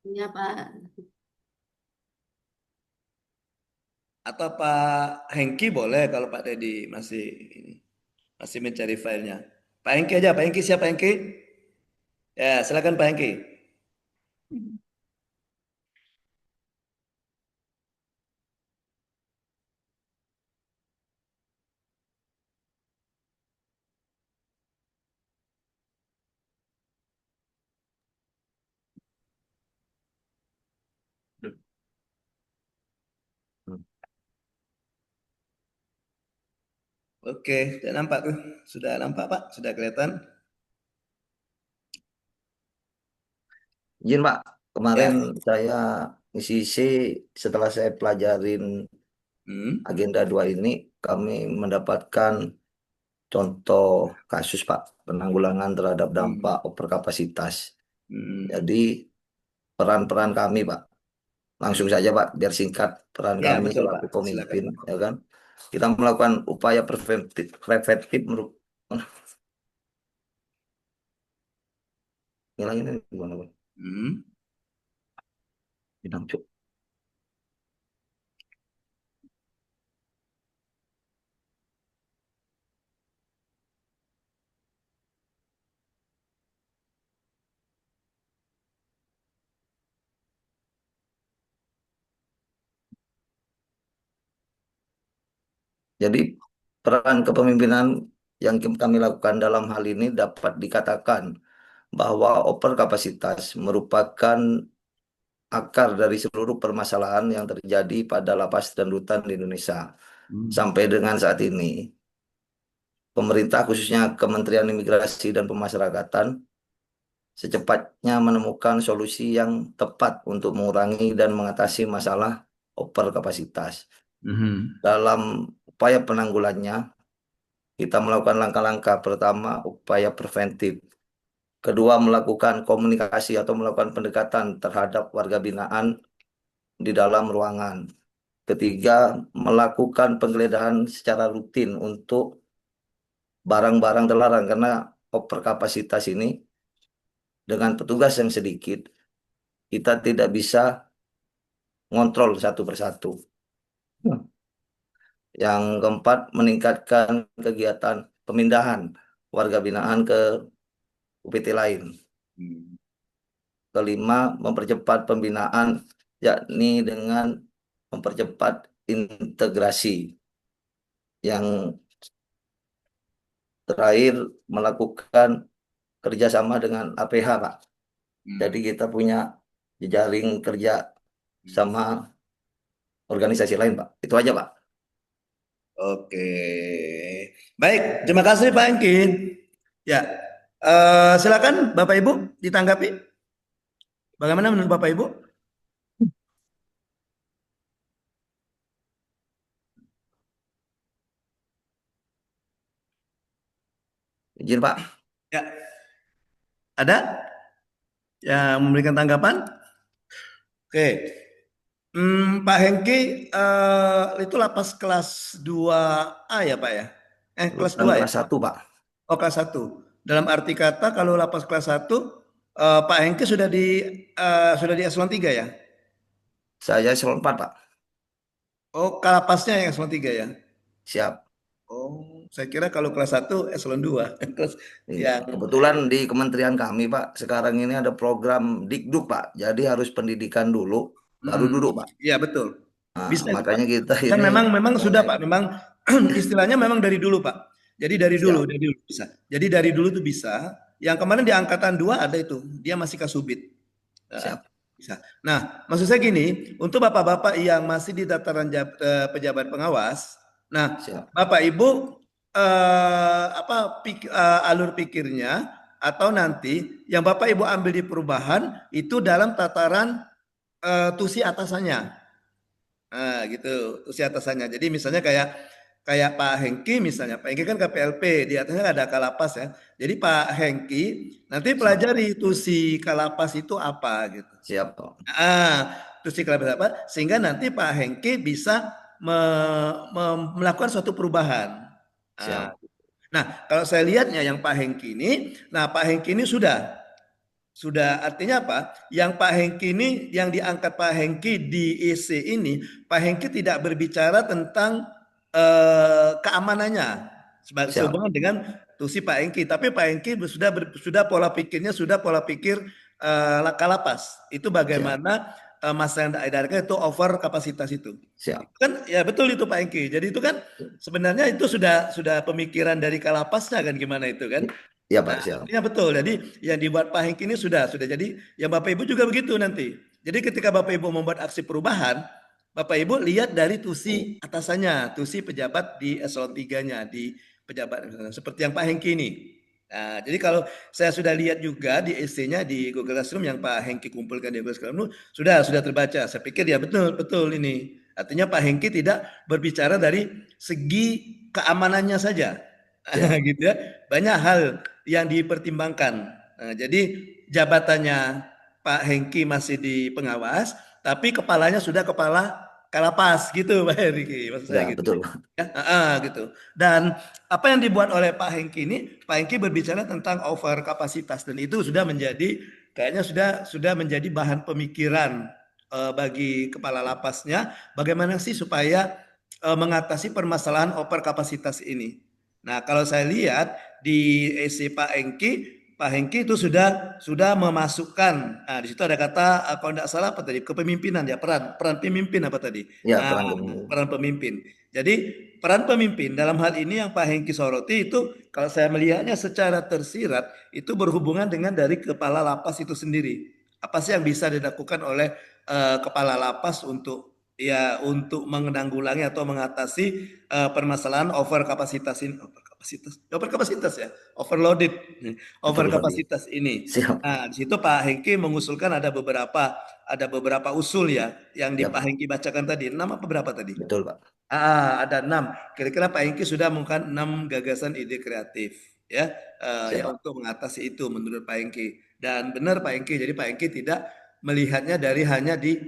Speaker 10: Iya, Pak.
Speaker 2: Atau Pak Hengki boleh kalau Pak Dedi masih mencari filenya. Pak Hengki aja, Pak Hengki siapa Hengki? Ya, silakan Pak Hengki. Oke, sudah nampak tuh. Sudah nampak Pak? Sudah kelihatan?
Speaker 8: Izin Pak, kemarin
Speaker 2: Ya.
Speaker 8: saya ngisi setelah saya pelajarin agenda 2 ini, kami mendapatkan contoh kasus Pak, penanggulangan terhadap dampak overkapasitas. Jadi peran-peran kami Pak, langsung saja Pak, biar singkat peran
Speaker 2: Ya,
Speaker 8: kami
Speaker 2: betul Pak.
Speaker 8: selaku
Speaker 2: Silakan
Speaker 8: pemimpin,
Speaker 2: Pak.
Speaker 8: ya kan? Kita melakukan upaya preventif ngilangin ini gimana Pak? Bidang, Cuk. Jadi peran kepemimpinan yang kami lakukan dalam hal ini dapat dikatakan bahwa overkapasitas merupakan akar dari seluruh permasalahan yang terjadi pada lapas dan rutan di Indonesia. Sampai dengan saat ini, pemerintah khususnya Kementerian Imigrasi dan Pemasyarakatan secepatnya menemukan solusi yang tepat untuk mengurangi dan mengatasi masalah overkapasitas. Dalam upaya penanggulannya, kita melakukan langkah-langkah. Pertama, upaya preventif. Kedua, melakukan komunikasi atau melakukan pendekatan terhadap warga binaan di dalam ruangan. Ketiga, melakukan penggeledahan secara rutin untuk barang-barang terlarang karena overkapasitas ini dengan petugas yang sedikit, kita tidak bisa ngontrol satu persatu. Yang keempat, meningkatkan kegiatan pemindahan warga binaan ke UPT lain. Kelima, mempercepat pembinaan, yakni dengan mempercepat integrasi. Yang terakhir, melakukan kerjasama dengan APH, Pak. Jadi kita punya jejaring kerja sama organisasi lain, Pak. Itu aja, Pak.
Speaker 2: Oke. Baik, terima kasih Pak Engkin. Ya, silakan Bapak Ibu ditanggapi. Bagaimana menurut Bapak Ibu?
Speaker 8: Izin Pak.
Speaker 2: Ya. Ada? yang memberikan tanggapan? Oke. Pak Hengki, itu lapas kelas 2A ya Pak ya? Kelas 2 ya?
Speaker 8: Kelas 1 Pak.
Speaker 2: Oh kelas 1. Dalam arti kata kalau lapas kelas 1, Pak Hengki sudah di eselon 3 ya?
Speaker 8: Saya eselon 4 Pak.
Speaker 2: Oh kalapasnya yang eselon 3 ya?
Speaker 8: Siap.
Speaker 2: Oh, saya kira kalau kelas 1 eselon 2.
Speaker 8: Iya, kebetulan di kementerian kami Pak, sekarang ini ada program Dikduk Pak. Jadi harus pendidikan dulu, baru duduk Pak.
Speaker 2: Iya betul.
Speaker 8: Nah,
Speaker 2: Bisa
Speaker 8: makanya
Speaker 2: Pak.
Speaker 8: kita
Speaker 2: Kan
Speaker 8: ini
Speaker 2: memang sudah Pak, memang istilahnya memang dari dulu Pak. Jadi dari dulu bisa. Jadi dari dulu tuh bisa. Yang kemarin di angkatan 2 ada itu, dia masih Kasubit.
Speaker 8: Siap.
Speaker 2: Bisa. Nah, maksud saya gini, untuk bapak-bapak yang masih di tataran pejabat pengawas, nah, Bapak Ibu alur pikirnya atau nanti yang Bapak Ibu ambil di perubahan itu dalam tataran tusi atasannya. Nah, gitu, tusi atasannya. Jadi misalnya kayak Pak Hengki misalnya, Pak Hengki kan KPLP, di atasnya ada Kalapas ya. Jadi Pak Hengki nanti pelajari tusi Kalapas itu apa gitu.
Speaker 8: Siap Pak.
Speaker 2: Tusi Kalapas apa? Sehingga nanti Pak Hengki bisa melakukan suatu perubahan. Nah, kalau saya lihatnya yang Pak Hengki ini, nah Pak Hengki ini sudah artinya apa? Yang Pak Hengki ini, yang diangkat Pak Hengki di EC ini, Pak Hengki tidak berbicara tentang keamanannya sehubungan dengan tusi Pak Hengki, tapi Pak Hengki sudah pola pikirnya sudah pola pikir Kalapas. Itu bagaimana masa yang diedarkan itu over kapasitas itu. Kan ya betul itu Pak Hengki. Jadi itu kan sebenarnya itu sudah pemikiran dari Kalapasnya kan gimana itu kan?
Speaker 8: Iya Pak, siap.
Speaker 2: Iya betul. Jadi yang dibuat Pak Hengki ini sudah. Jadi yang Bapak Ibu juga begitu nanti. Jadi ketika Bapak Ibu membuat aksi perubahan, Bapak Ibu lihat dari tusi atasannya, tusi pejabat di eselon 3-nya, di pejabat seperti yang Pak Hengki ini. Nah, jadi kalau saya sudah lihat juga di EC-nya di Google Classroom yang Pak Hengki kumpulkan di Google Classroom sudah terbaca. Saya pikir ya betul ini. Artinya Pak Hengki tidak berbicara dari segi keamanannya saja. Gitu ya. Banyak hal yang dipertimbangkan. Nah, jadi jabatannya Pak Hengki masih di pengawas, tapi kepalanya sudah kepala Kalapas gitu Pak Hengki, maksud saya gitu.
Speaker 8: Betul.
Speaker 2: Ya, gitu. Dan apa yang dibuat oleh Pak Hengki ini, Pak Hengki berbicara tentang over kapasitas dan itu sudah menjadi kayaknya sudah menjadi bahan pemikiran bagi kepala lapasnya bagaimana sih supaya mengatasi permasalahan over kapasitas ini. Nah, kalau saya lihat di EC Pak Hengki itu sudah memasukkan. Nah, di situ ada kata kalau tidak salah apa tadi? Kepemimpinan ya, peran pemimpin apa tadi?
Speaker 8: Ya,
Speaker 2: peran pemimpin. Jadi peran pemimpin dalam hal ini yang Pak Hengki soroti itu kalau saya melihatnya secara tersirat itu berhubungan dengan dari kepala lapas itu sendiri. Apa sih yang bisa dilakukan oleh kepala lapas untuk menanggulangi atau mengatasi permasalahan over kapasitas ini, overloaded, over kapasitas ini. Nah, di situ Pak Hengki mengusulkan ada beberapa usul ya yang Pak Hengki bacakan tadi. 6 apa berapa tadi?
Speaker 8: Betul Pak.
Speaker 2: Ada 6. Kira-kira Pak Hengki sudah mengungkapkan 6 gagasan ide kreatif ya untuk mengatasi itu menurut Pak Hengki. Dan benar Pak Hengki, jadi Pak Hengki tidak melihatnya dari hanya di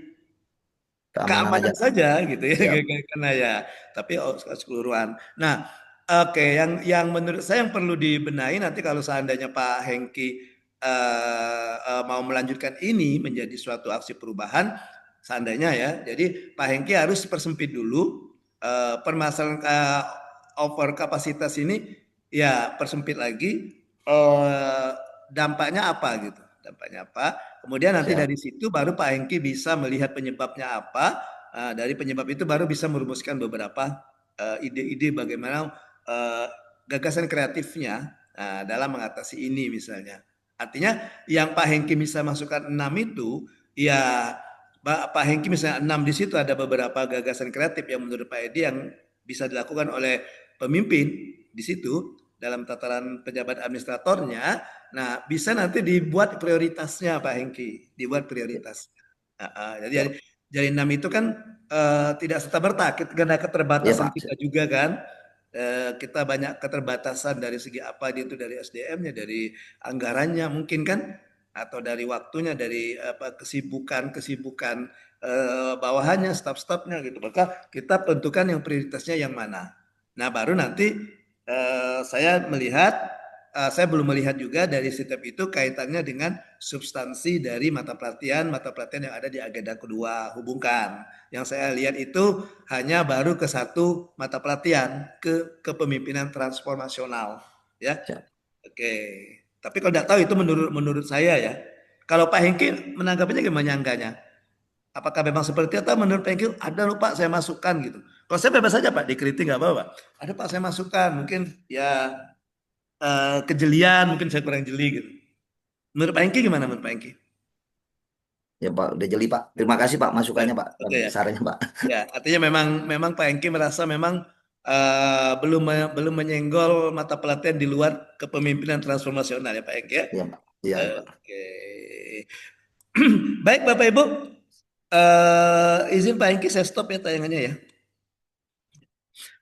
Speaker 2: keamanan saja gitu ya, karena ya, tapi keseluruhan. Nah, oke, yang menurut saya yang perlu dibenahi nanti kalau seandainya Pak Hengki mau melanjutkan ini menjadi suatu aksi perubahan, seandainya ya, jadi Pak Hengki harus persempit dulu permasalahan over kapasitas ini, ya persempit lagi dampaknya apa gitu. Dampaknya apa? Kemudian nanti dari situ baru Pak Hengki bisa melihat penyebabnya apa. Dari penyebab itu baru bisa merumuskan beberapa ide-ide bagaimana gagasan kreatifnya dalam mengatasi ini misalnya. Artinya yang Pak Hengki bisa masukkan 6 itu, ya Pak Hengki misalnya 6 di situ ada beberapa gagasan kreatif yang menurut Pak Edi yang bisa dilakukan oleh pemimpin di situ dalam tataran pejabat administratornya. Nah, bisa nanti dibuat prioritasnya Pak Hengki, dibuat prioritas. Jadi 6 itu kan tidak serta-merta karena keterbatasan kita juga kan. Kita banyak keterbatasan dari segi apa itu dari SDM-nya, dari anggarannya mungkin kan. atau dari waktunya, dari kesibukan bawahannya, staf-stafnya gitu. Maka kita tentukan yang prioritasnya yang mana. Nah, baru nanti saya belum melihat juga dari setiap itu kaitannya dengan substansi dari mata pelatihan yang ada di agenda kedua, hubungkan. Yang saya lihat itu hanya baru ke satu mata pelatihan, ke kepemimpinan transformasional, ya. Oke. Tapi kalau tidak tahu itu menurut saya ya. Kalau Pak Hengki menanggapinya gimana angganya? Apakah memang seperti itu atau menurut Pak Hengki ada loh Pak saya masukkan gitu. Kalau saya bebas saja Pak, dikritik nggak apa-apa. Ada Pak saya masukkan, mungkin ya kejelian, mungkin saya kurang jeli gitu. Menurut Pak Hengki gimana menurut Pak Hengki?
Speaker 8: Ya Pak, udah jeli Pak. Terima kasih Pak masukannya Pak, dan
Speaker 2: Oke ya.
Speaker 8: sarannya Pak.
Speaker 2: Ya, artinya memang Pak Hengki merasa memang belum menyenggol mata pelatihan di luar kepemimpinan transformasional ya Pak Hengki ya.
Speaker 8: Iya Pak. Iya Pak.
Speaker 2: Oke. Baik Bapak Ibu, izin Pak Hengki saya stop ya tayangannya ya.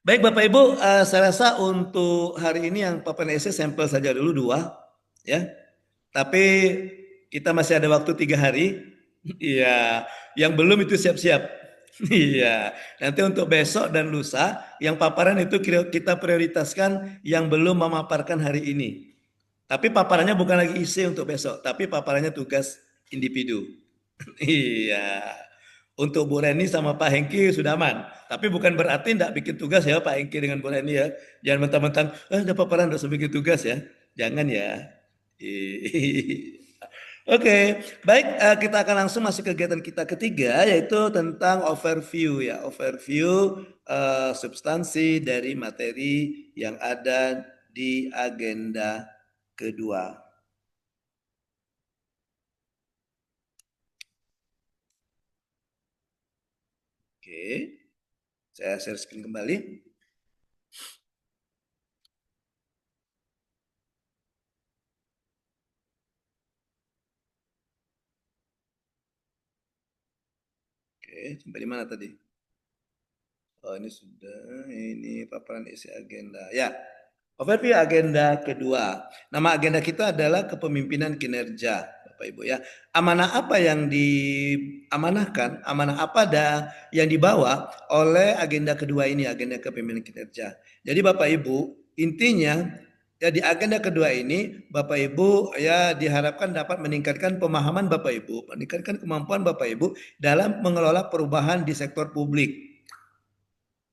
Speaker 2: Baik Bapak Ibu, saya rasa untuk hari ini yang PPNS sampel saja dulu 2 ya. Tapi kita masih ada waktu 3 hari. Iya, yang belum itu siap-siap. Iya, nanti untuk besok dan lusa yang paparan itu kita prioritaskan yang belum memaparkan hari ini. Tapi paparannya bukan lagi isi untuk besok, tapi paparannya tugas individu. Iya. Untuk Bu Reni sama Pak Hengki sudah aman. Tapi bukan berarti tidak bikin tugas ya Pak Hengki dengan Bu Reni ya. Jangan mentang-mentang, ada paparan harus bikin tugas ya. Jangan ya. Oke, baik, kita akan langsung masuk ke kegiatan kita ketiga, yaitu tentang overview ya. Overview substansi dari materi yang ada di agenda kedua. Oke, saya share screen kembali. Oke, sampai di mana tadi? Oh, ini sudah, ini paparan isi agenda. Ya, overview agenda kedua. Nama agenda kita adalah kepemimpinan kinerja, Bapak Ibu ya. Amanah apa yang diamanahkan, amanah apa yang dibawa oleh agenda kedua ini, agenda kepemimpinan kinerja. Jadi Bapak Ibu, intinya ya di agenda kedua ini Bapak Ibu ya diharapkan dapat meningkatkan pemahaman Bapak Ibu, meningkatkan kemampuan Bapak Ibu dalam mengelola perubahan di sektor publik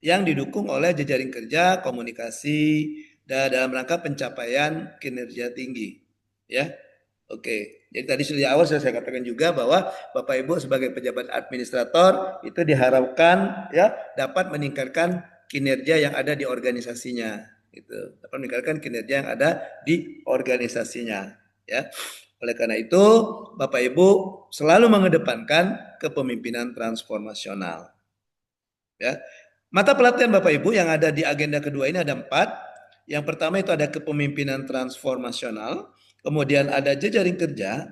Speaker 2: yang didukung oleh jejaring kerja, komunikasi, dan dalam rangka pencapaian kinerja tinggi. Ya, oke. Jadi tadi di awal saya katakan juga bahwa Bapak Ibu sebagai pejabat administrator itu diharapkan ya dapat meningkatkan kinerja yang ada di organisasinya. Itu dapat meningkatkan kinerja yang ada di organisasinya. Ya. Oleh karena itu, Bapak Ibu selalu mengedepankan kepemimpinan transformasional. Ya. Mata pelatihan Bapak Ibu yang ada di agenda kedua ini ada 4. Yang pertama itu ada kepemimpinan transformasional, kemudian ada jejaring kerja,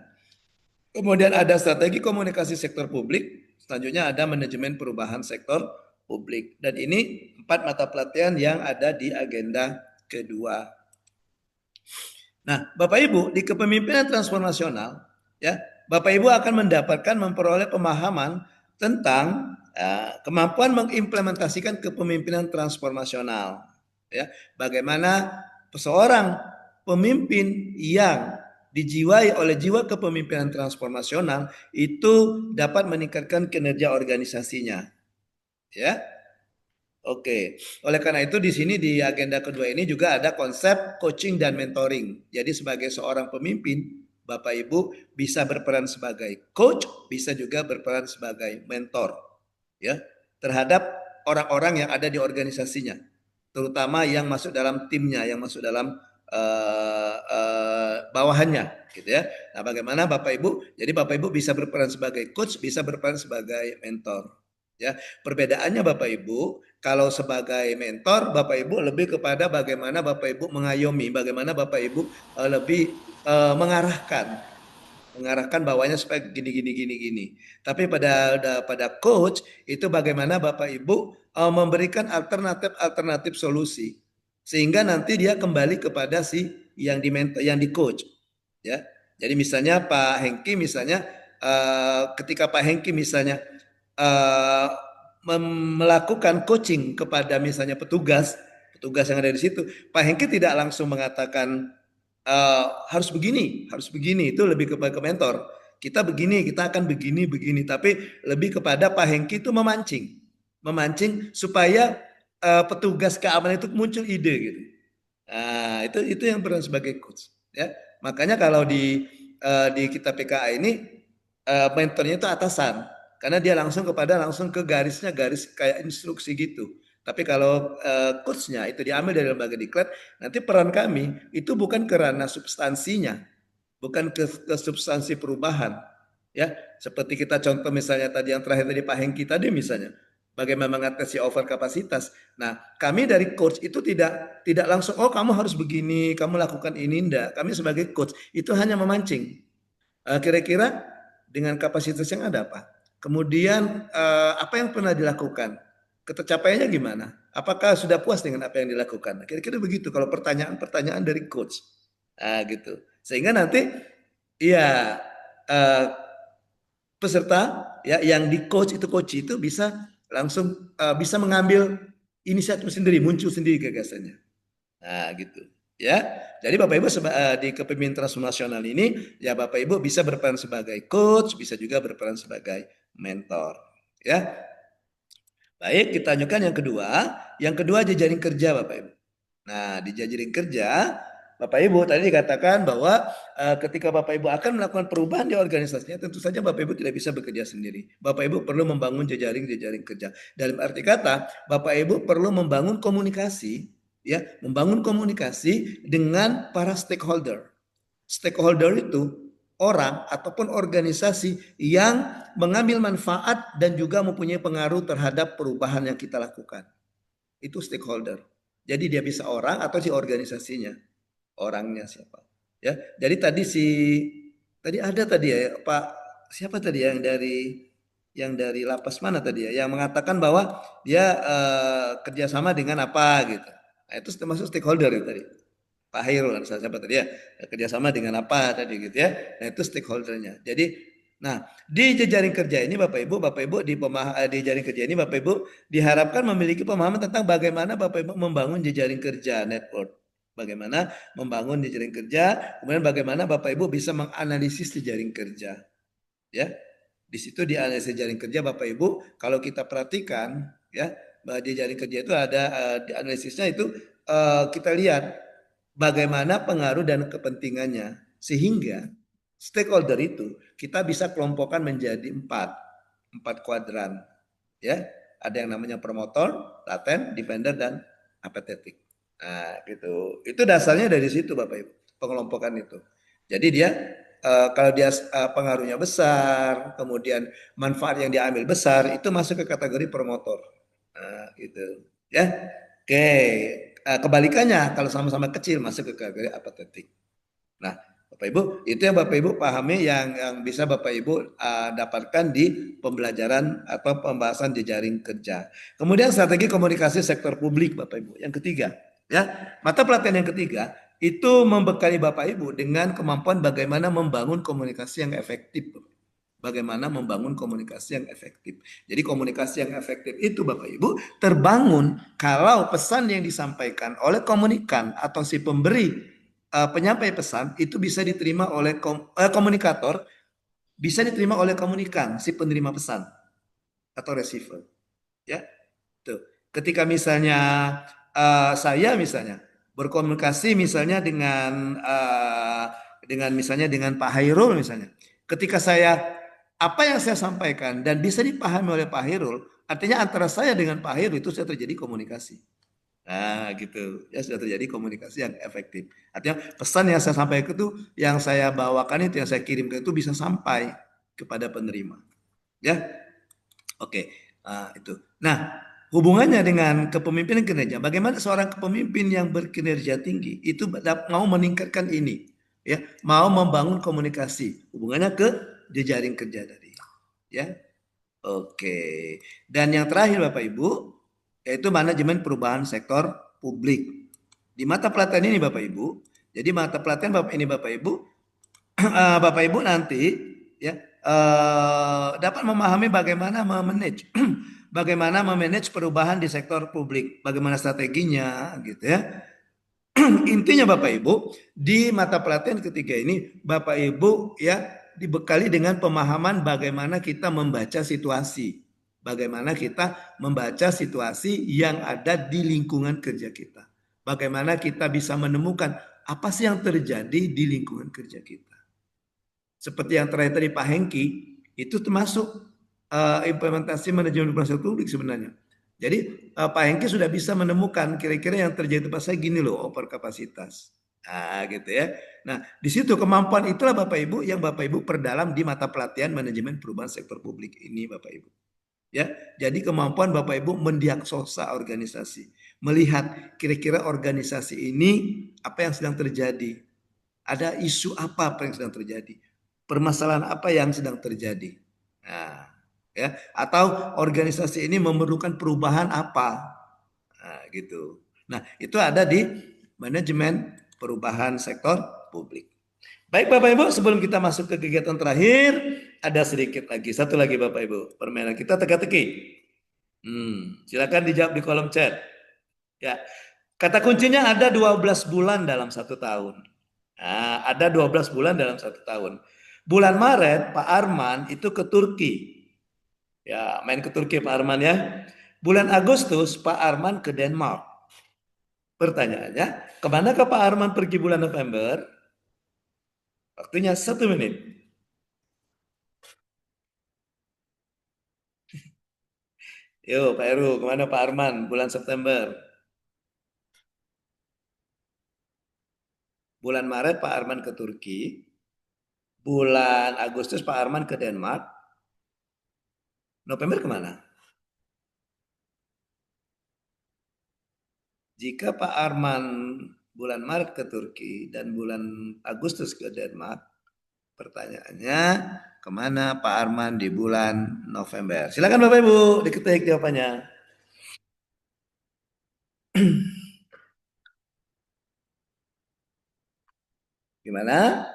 Speaker 2: kemudian ada strategi komunikasi sektor publik, selanjutnya ada manajemen perubahan sektor publik. Dan ini 4 mata pelatihan yang ada di agenda kedua. Nah, Bapak Ibu di kepemimpinan transformasional, ya, Bapak Ibu akan memperoleh pemahaman tentang kemampuan mengimplementasikan kepemimpinan transformasional. Ya, bagaimana seorang pemimpin yang dijiwai oleh jiwa kepemimpinan transformasional itu dapat meningkatkan kinerja organisasinya. Ya. Oke. Oleh karena itu di sini di agenda kedua ini juga ada konsep coaching dan mentoring. Jadi sebagai seorang pemimpin, Bapak Ibu bisa berperan sebagai coach, bisa juga berperan sebagai mentor. Ya, terhadap orang-orang yang ada di organisasinya, terutama yang masuk dalam timnya, yang masuk dalam bawahannya, gitu ya. Nah, bagaimana Bapak Ibu? Jadi Bapak Ibu bisa berperan sebagai coach, bisa berperan sebagai mentor. Ya, perbedaannya Bapak Ibu, kalau sebagai mentor, Bapak Ibu lebih kepada bagaimana Bapak Ibu mengayomi, bagaimana Bapak Ibu lebih mengarahkan bawahnya supaya gini. Tapi pada coach itu bagaimana Bapak Ibu memberikan alternatif solusi sehingga nanti dia kembali kepada si yang di coach, ya. Jadi misalnya Pak Hengki misalnya ketika Pak Hengki misalnya melakukan coaching kepada misalnya petugas yang ada di situ, Pak Hengki tidak langsung mengatakan harus begini, itu lebih kepada ke mentor. Kita begini, kita akan begini, tapi lebih kepada Pak Hengki itu memancing supaya petugas keamanan itu muncul ide gitu. Nah, itu yang peran sebagai coach ya. Makanya kalau di kita PKA ini mentornya itu atasan, karena dia langsung ke garis kayak instruksi gitu. Tapi kalau coachnya itu diambil dari lembaga diklat, nanti peran kami itu bukan kerana substansinya, bukan ke substansi perubahan, ya. Seperti kita contoh misalnya tadi yang terakhir tadi Pak Hengki tadi misalnya, bagaimana mengatasi over kapasitas. Nah, kami dari coach itu tidak langsung, oh kamu harus begini, kamu lakukan ini, enggak. Kami sebagai coach itu hanya memancing. Kira-kira dengan kapasitas yang ada apa? Kemudian apa yang pernah dilakukan? Ketercapaiannya gimana? Apakah sudah puas dengan apa yang dilakukan? Kira-kira begitu kalau pertanyaan dari coach. Gitu. Sehingga nanti ya peserta ya yang di coach itu bisa langsung bisa mengambil inisiatif sendiri, muncul sendiri gagasannya. Nah, gitu. Ya. Jadi Bapak Ibu di kepemimpinan transformasional ini ya Bapak Ibu bisa berperan sebagai coach, bisa juga berperan sebagai mentor, ya. Baik, kita lanjutkan yang kedua. Yang kedua jejaring kerja Bapak Ibu. Nah, di jejaring kerja Bapak Ibu tadi dikatakan bahwa ketika Bapak Ibu akan melakukan perubahan di organisasinya, tentu saja Bapak Ibu tidak bisa bekerja sendiri. Bapak Ibu perlu membangun jejaring kerja. Dalam arti kata, Bapak Ibu perlu membangun komunikasi, ya, membangun komunikasi dengan para stakeholder. Stakeholder itu orang ataupun organisasi yang mengambil manfaat dan juga mempunyai pengaruh terhadap perubahan yang kita lakukan. Itu stakeholder. Jadi dia bisa orang atau si organisasinya. Orangnya siapa? Ya. Jadi tadi ada ya Pak siapa tadi yang dari lapas mana tadi ya yang mengatakan bahwa dia kerjasama dengan apa gitu. Nah, itu termasuk stakeholder itu tadi. Pak Hairul siapa tadi ya kerjasama dengan apa tadi gitu ya. Nah itu stakeholdernya. Jadi, nah di jejaring kerja ini Bapak Ibu di jejaring kerja ini Bapak Ibu diharapkan memiliki pemahaman tentang bagaimana Bapak Ibu membangun jejaring kerja network. Bagaimana membangun jejaring kerja, kemudian bagaimana Bapak Ibu bisa menganalisis jejaring kerja. Ya, di situ di analisis jejaring kerja Bapak Ibu kalau kita perhatikan ya bahwa jejaring kerja itu ada di analisisnya itu kita lihat bagaimana pengaruh dan kepentingannya sehingga stakeholder itu kita bisa kelompokkan menjadi empat kuadran ya ada yang namanya promotor, laten, defender dan apathetic. Nah gitu itu dasarnya dari situ Bapak Ibu pengelompokan itu. Jadi dia kalau dia pengaruhnya besar kemudian manfaat yang diambil besar itu masuk ke kategori promotor. Nah gitu ya. Oke. Kebalikannya kalau sama-sama kecil masuk ke kategori apatetik. Nah, Bapak Ibu, itu yang Bapak Ibu pahami yang bisa Bapak Ibu dapatkan di pembelajaran atau pembahasan jejaring kerja. Kemudian strategi komunikasi sektor publik Bapak Ibu. Yang ketiga, ya. Mata pelatihan yang ketiga itu membekali Bapak Ibu dengan kemampuan bagaimana membangun komunikasi yang efektif. Bagaimana membangun komunikasi yang efektif. Jadi komunikasi yang efektif itu Bapak Ibu terbangun kalau pesan yang disampaikan oleh komunikan atau si pemberi penyampai pesan itu bisa diterima oleh komunikator, bisa diterima oleh komunikan si penerima pesan atau receiver. Ya, tuh. Ketika misalnya saya misalnya berkomunikasi misalnya dengan Pak Hairul misalnya, ketika apa yang saya sampaikan dan bisa dipahami oleh Pak Hairul, artinya antara saya dengan Pak Hairul itu sudah terjadi komunikasi. Nah gitu, ya sudah terjadi komunikasi yang efektif. Artinya pesan yang saya sampaikan itu, yang saya bawakan itu, yang saya kirimkan itu bisa sampai kepada penerima. Ya, oke, itu. Nah, hubungannya dengan kepemimpinan kinerja, bagaimana seorang kepemimpin yang berkinerja tinggi itu mau meningkatkan ini, ya, mau membangun komunikasi, hubungannya ke jejaring kerja tadi, ya. Oke. Dan yang terakhir Bapak Ibu, yaitu manajemen perubahan sektor publik. Di mata pelatihan ini Bapak Ibu, jadi mata pelatihan Bapak Ibu Bapak Ibu nanti ya dapat memahami bagaimana memanage bagaimana memanage perubahan di sektor publik, bagaimana strateginya gitu ya. Intinya Bapak Ibu, di mata pelatihan ketiga ini Bapak Ibu ya dibekali dengan pemahaman bagaimana kita membaca situasi. Bagaimana kita membaca situasi yang ada di lingkungan kerja kita. Bagaimana kita bisa menemukan apa sih yang terjadi di lingkungan kerja kita. Seperti yang terakhir tadi Pak Hengki, itu termasuk implementasi manajemen informasi publik sebenarnya. Jadi Pak Hengki sudah bisa menemukan kira-kira yang terjadi tempat saya gini loh, over kapasitas. Nah, gitu ya. Nah, di situ kemampuan itulah Bapak Ibu yang Bapak Ibu perdalam di mata pelatihan manajemen perubahan sektor publik ini Bapak Ibu. Ya, jadi kemampuan Bapak Ibu mendiagnosa organisasi, melihat kira-kira organisasi ini apa yang sedang terjadi, ada isu apa yang sedang terjadi, permasalahan apa yang sedang terjadi. Nah, ya, atau organisasi ini memerlukan perubahan apa, nah, gitu. Nah, itu ada di manajemen perubahan sektor publik. Baik Bapak Ibu, sebelum kita masuk ke kegiatan terakhir, ada sedikit lagi, satu lagi Bapak Ibu, permainan kita teka-teki. Silakan dijawab di kolom chat. Ya, kata kuncinya ada 12 bulan dalam 1 tahun. Nah, ada 12 bulan dalam 1 tahun. Bulan Maret Pak Arman itu ke Turki. Ya, main ke Turki Pak Arman ya. Bulan Agustus Pak Arman ke Denmark. Pertanyaannya, kemana ke Pak Arman pergi bulan November? Waktunya 1 menit. Yuk Pak Heru, kemana Pak Arman bulan September? Bulan Maret Pak Arman ke Turki. Bulan Agustus Pak Arman ke Denmark. November kemana? Jika Pak Arman bulan Maret ke Turki dan bulan Agustus ke Denmark, pertanyaannya kemana Pak Arman di bulan November? Silakan Bapak Ibu diketik jawabannya. Gimana?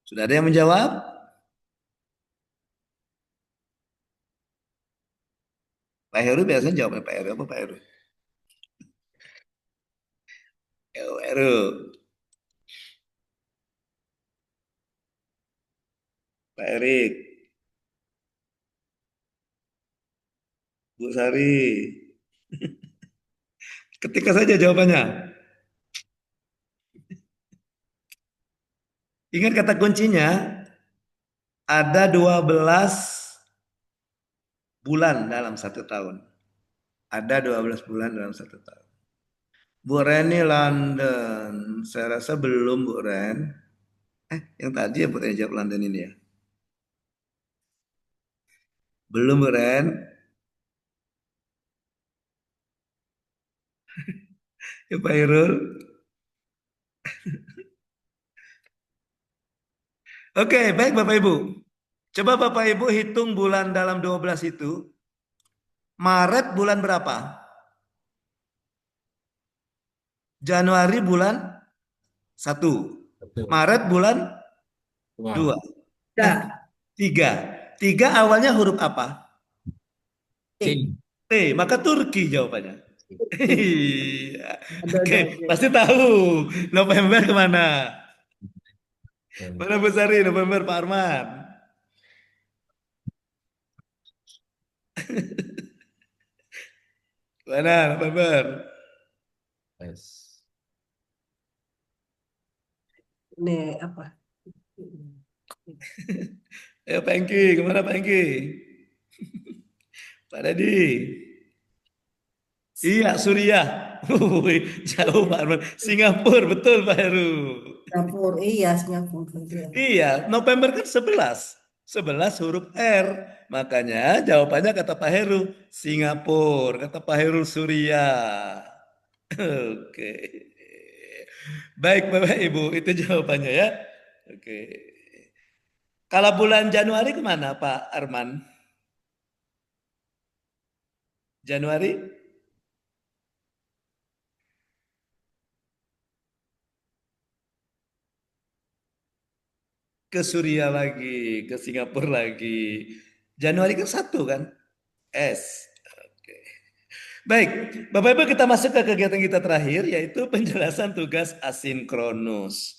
Speaker 2: Sudah ada yang menjawab? Pak Heru biasanya jawabnya Pak Heru apa Pak Heru? Pak Heru. Pak Erik. Bu Sari. Ketika saja jawabannya. Ingat kata kuncinya, ada 12 bulan dalam 1 tahun. Ada 12 bulan dalam 1 tahun. Bu Reni London, saya rasa belum Bu Ren. Yang tadi ya Bu Ren jawab London ini ya. Belum Bu Ren. Ya Pak Irul. Oke, baik Bapak Ibu. Coba Bapak Ibu hitung bulan dalam 12 itu. Maret bulan berapa? Januari bulan 1. Maret bulan 2. 3. 3 awalnya huruf apa? T. Maka Turki jawabannya. Oke, pasti tahu. November kemana? Mana Bu Sari, November Pak Arman. Mana November?
Speaker 7: Ini apa?
Speaker 2: Ayo Pak Engki, kemana Pak Engki? Pak Dadi. Iya, Suriah. Jauh Pak Arman. Singapura, betul Pak Heru.
Speaker 7: Singapura, iya Singapura.
Speaker 2: Iya, November kan 11. 11 huruf R. Makanya jawabannya kata Pak Heru, Singapura. Kata Pak Heru, Suriah. Oke. Baik Bapak Ibu, itu jawabannya ya. Oke. Kalau bulan Januari kemana Pak Arman? Januari? ke Suria lagi, ke Singapura lagi. Januari kan 1 kan? S. Oke. Baik, Bapak Ibu kita masuk ke kegiatan kita terakhir yaitu penjelasan tugas asinkronus.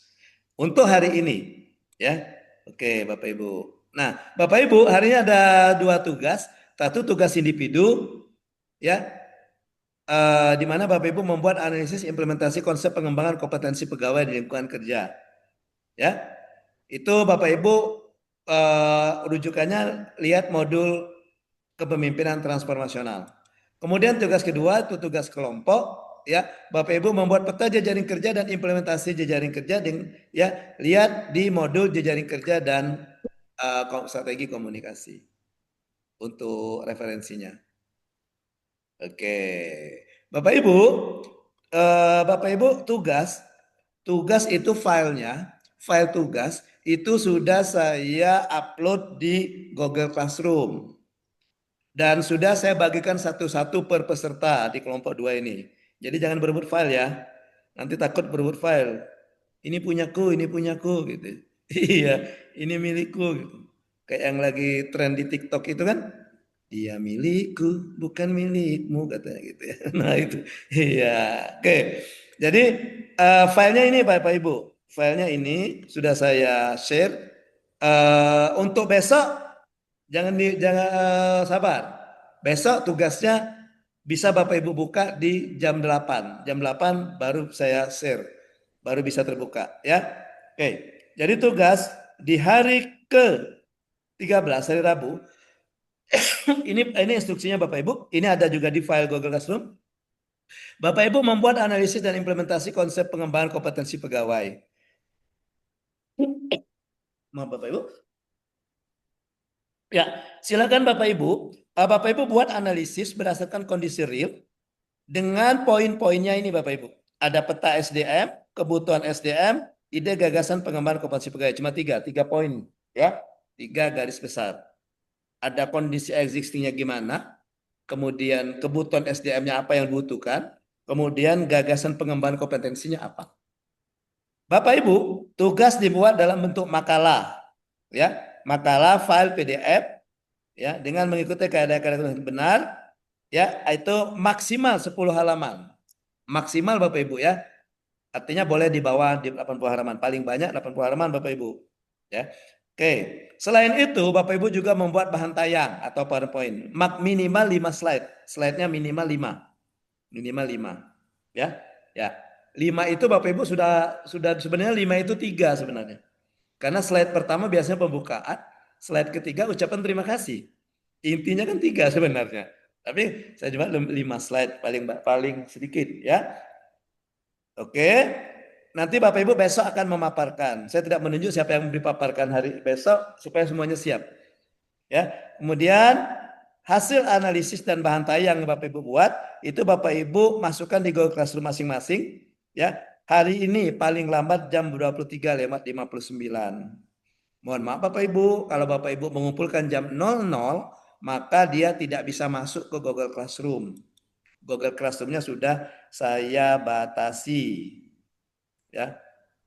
Speaker 2: Untuk hari ini, ya. Oke, Bapak Ibu. Nah, Bapak Ibu, hari ini ada 2 tugas. Satu tugas individu, ya, di mana Bapak Ibu membuat analisis implementasi konsep pengembangan kompetensi pegawai di lingkungan kerja. Ya, itu Bapak Ibu rujukannya lihat modul kepemimpinan transformasional. Kemudian tugas kedua itu tugas kelompok, ya. Bapak Ibu membuat peta jejaring kerja dan implementasi jejaring kerja, ya, lihat di modul jejaring kerja dan strategi komunikasi untuk referensinya. Oke, Bapak Ibu tugas itu file tugas itu sudah saya upload di Google Classroom dan sudah saya bagikan satu-satu per peserta di kelompok 2 ini. Jadi jangan berebut file ya, nanti takut berebut file. Ini punyaku gitu. Iya, ini milikku gitu. Kayak yang lagi tren di TikTok itu kan, dia milikku bukan milikmu katanya gitu ya. Nah itu, iya. Oke, jadi filenya ini Bapak Ibu, filenya ini sudah saya share. Untuk besok jangan sabar. Besok tugasnya bisa Bapak Ibu buka di jam 8. Jam 8 baru saya share, baru bisa terbuka ya. Oke, jadi tugas di hari ke-13 hari Rabu. ini instruksinya Bapak Ibu. Ini ada juga di file Google Classroom. Bapak Ibu membuat analisis dan implementasi konsep pengembangan kompetensi pegawai. Maaf Bapak Ibu. Ya, silakan Bapak Ibu. Bapak Ibu buat analisis berdasarkan kondisi real dengan poin-poinnya ini Bapak Ibu. Ada peta SDM, kebutuhan SDM, ide gagasan pengembangan kompetensi pegawai. Cuma 3 poin ya. 3 garis besar. Ada kondisi existingnya gimana, kemudian kebutuhan SDM-nya apa yang dibutuhkan, kemudian gagasan pengembangan kompetensinya apa. Bapak Ibu, tugas dibuat dalam bentuk makalah, ya, makalah file PDF, ya, dengan mengikuti kaidah-kaidah benar, ya, itu maksimal 10 halaman, maksimal Bapak Ibu ya, artinya boleh di bawah di 80 halaman, paling banyak 80 halaman Bapak Ibu, ya. Oke, selain itu Bapak Ibu juga membuat bahan tayang atau PowerPoint minimal 5 slide. Slide-nya minimal 5. Minimal 5. Ya. Ya. 5 itu Bapak Ibu sudah sebenarnya 5 itu 3 sebenarnya. Karena slide pertama biasanya pembukaan, slide ketiga ucapan terima kasih. Intinya kan 3 sebenarnya. Tapi saya coba 5 slide paling sedikit ya. Oke. Nanti Bapak Ibu besok akan memaparkan. Saya tidak menunjuk siapa yang dipaparkan hari besok supaya semuanya siap. Ya. Kemudian hasil analisis dan bahan tayang yang Bapak Ibu buat itu Bapak Ibu masukkan di Google Classroom masing-masing. Ya. Hari ini paling lambat jam 23:59. Mohon maaf Bapak Ibu, kalau Bapak Ibu mengumpulkan jam 00, maka dia tidak bisa masuk ke Google Classroom. Google Classroom-nya sudah saya batasi. Ya,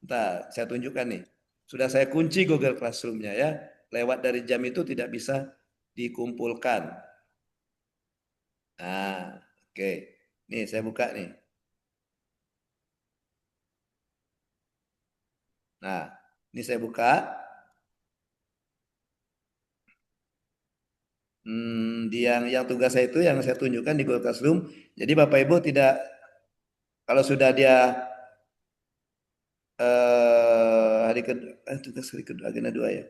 Speaker 2: bentar, saya tunjukkan nih. Sudah saya kunci Google Classroom-nya ya. Lewat dari jam itu tidak bisa dikumpulkan. Nah, oke. Nih saya buka nih. Nah, ini saya buka. Yang tugas saya itu yang saya tunjukkan di Google Classroom. Jadi Bapak Ibu tidak, kalau sudah dia tugas hari kedua agenda 2 ya.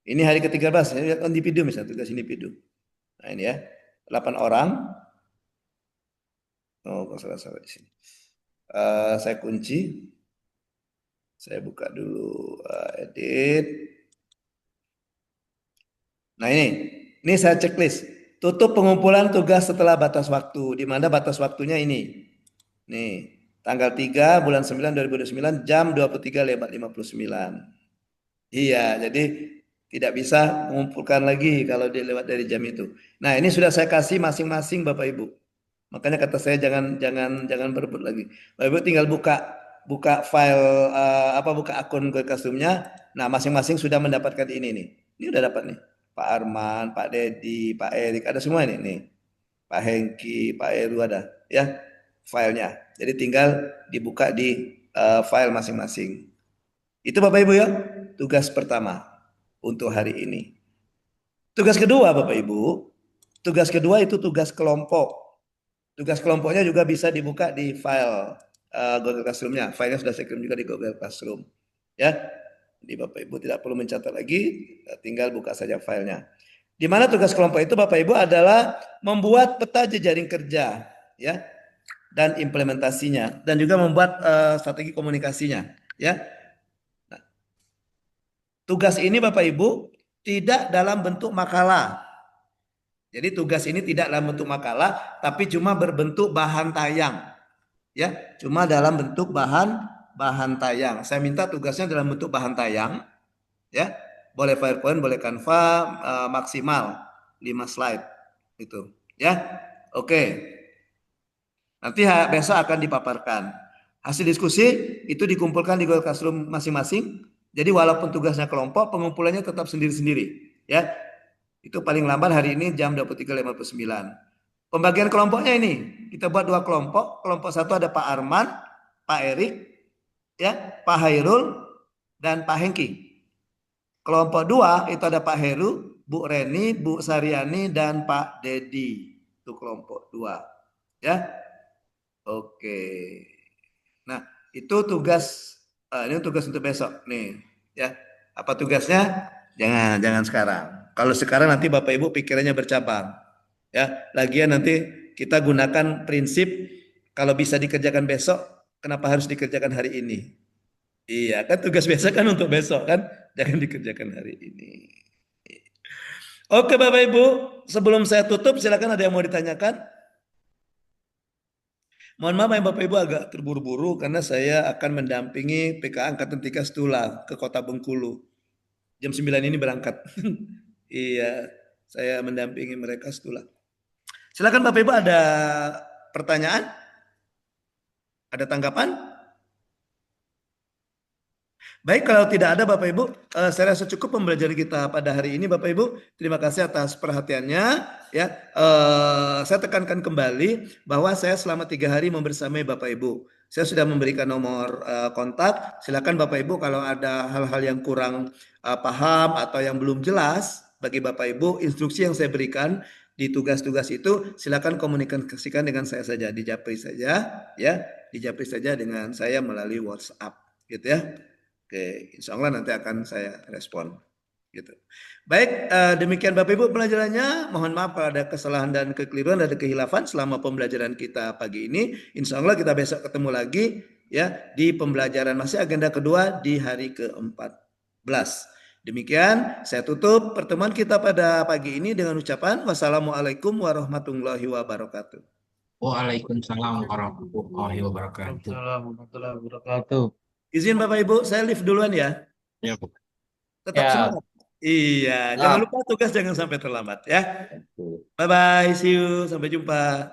Speaker 2: Ini hari ke-13 ya, lihat individu misalnya tugas individu. Nah ini ya, 8 orang. Oh, kok salah di sini. Saya kunci. Saya buka dulu edit. Nah ini saya checklist. Tutup pengumpulan tugas setelah batas waktu. Di mana batas waktunya ini. Nih. Tanggal 3 bulan 9 2009 jam 23:59. Iya, jadi tidak bisa mengumpulkan lagi kalau dia lewat dari jam itu. Nah, ini sudah saya kasih masing-masing Bapak Ibu. Makanya kata saya jangan berebut lagi. Bapak Ibu tinggal buka buka file buka akun Google Classroom-nya. Nah, masing-masing sudah mendapatkan ini nih. Ini udah dapat nih. Pak Arman, Pak Dedi, Pak Erik, ada semua ini nih. Pak Hengki, Pak Eru ada ya filenya. Jadi tinggal dibuka di file masing-masing. Itu Bapak Ibu ya, tugas pertama untuk hari ini. Tugas kedua Bapak Ibu, tugas kedua itu tugas kelompok. Tugas kelompoknya juga bisa dibuka di file Google Classroom-nya. Filenya sudah saya kirim juga di Google Classroom. Ya, jadi Bapak Ibu tidak perlu mencatat lagi, tinggal buka saja filenya. Di mana tugas kelompok itu Bapak Ibu adalah membuat peta jejaring kerja, ya, dan implementasinya, dan juga membuat strategi komunikasinya, ya. Nah, tugas ini Bapak Ibu tidak dalam bentuk makalah. Jadi tugas ini tidak dalam bentuk makalah, tapi cuma berbentuk bahan tayang, ya, cuma dalam bentuk bahan tayang. Saya minta tugasnya dalam bentuk bahan tayang, ya. Boleh PowerPoint, boleh Canva, maksimal 5 slide itu, ya. Oke. Nanti besok akan dipaparkan. Hasil diskusi itu dikumpulkan di Google Classroom masing-masing. Jadi walaupun tugasnya kelompok, pengumpulannya tetap sendiri-sendiri, ya. Itu paling lambat hari ini jam 23.59. Pembagian kelompoknya ini, kita buat 2 kelompok. Kelompok 1 ada Pak Arman, Pak Erik, ya, Pak Hairul, dan Pak Hengki. Kelompok 2 itu ada Pak Heru, Bu Reni, Bu Saryani, dan Pak Dedi. Itu kelompok 2. Ya. Oke. Nah, itu tugas, ini tugas untuk besok nih. Ya. Apa tugasnya? Jangan sekarang. Kalau sekarang nanti Bapak Ibu pikirannya bercabang. Ya. Lagian nanti kita gunakan prinsip kalau bisa dikerjakan besok, kenapa harus dikerjakan hari ini? Iya, kan tugas biasa kan untuk besok kan, jangan dikerjakan hari ini. Oke Bapak Ibu, sebelum saya tutup silakan ada yang mau ditanyakan. Mohon maaf ya Bapak Ibu agak terburu-buru karena saya akan mendampingi PKA Angkatan 3 Stula ke Kota Bengkulu. Jam 9 ini berangkat. Iya, saya mendampingi mereka Stula. Silakan Bapak Ibu ada pertanyaan? Ada tanggapan? Baik, kalau tidak ada Bapak Ibu, saya rasa cukup pembelajaran kita pada hari ini Bapak Ibu. Terima kasih atas perhatiannya. Ya, saya tekankan kembali bahwa saya selama 3 hari membersamai Bapak Ibu. Saya sudah memberikan nomor kontak. Silakan Bapak Ibu kalau ada hal-hal yang kurang paham atau yang belum jelas bagi Bapak Ibu, instruksi yang saya berikan di tugas-tugas itu silakan komunikasikan dengan saya saja, dijapri saja, ya, dijapri saja dengan saya melalui WhatsApp, gitu ya. Oke, insya Allah nanti akan saya respon. Gitu. Baik, demikian Bapak Ibu pelajarannya. Mohon maaf kalau ada kesalahan dan kekeliruan, ada kehilafan selama pembelajaran kita pagi ini. Insya Allah kita besok ketemu lagi ya di pembelajaran masih agenda kedua di hari ke-14. Demikian saya tutup pertemuan kita pada pagi ini dengan ucapan wassalamualaikum warahmatullahi wabarakatuh.
Speaker 5: Waalaikumsalam warahmatullahi wabarakatuh.
Speaker 3: Warahmatullahi wabarakatuh.
Speaker 2: Izin Bapak Ibu, saya live duluan ya.
Speaker 5: Ya, Bu.
Speaker 2: Tetap semangat. Iya, jangan lupa tugas jangan sampai terlambat ya. Bye bye, see you, sampai jumpa.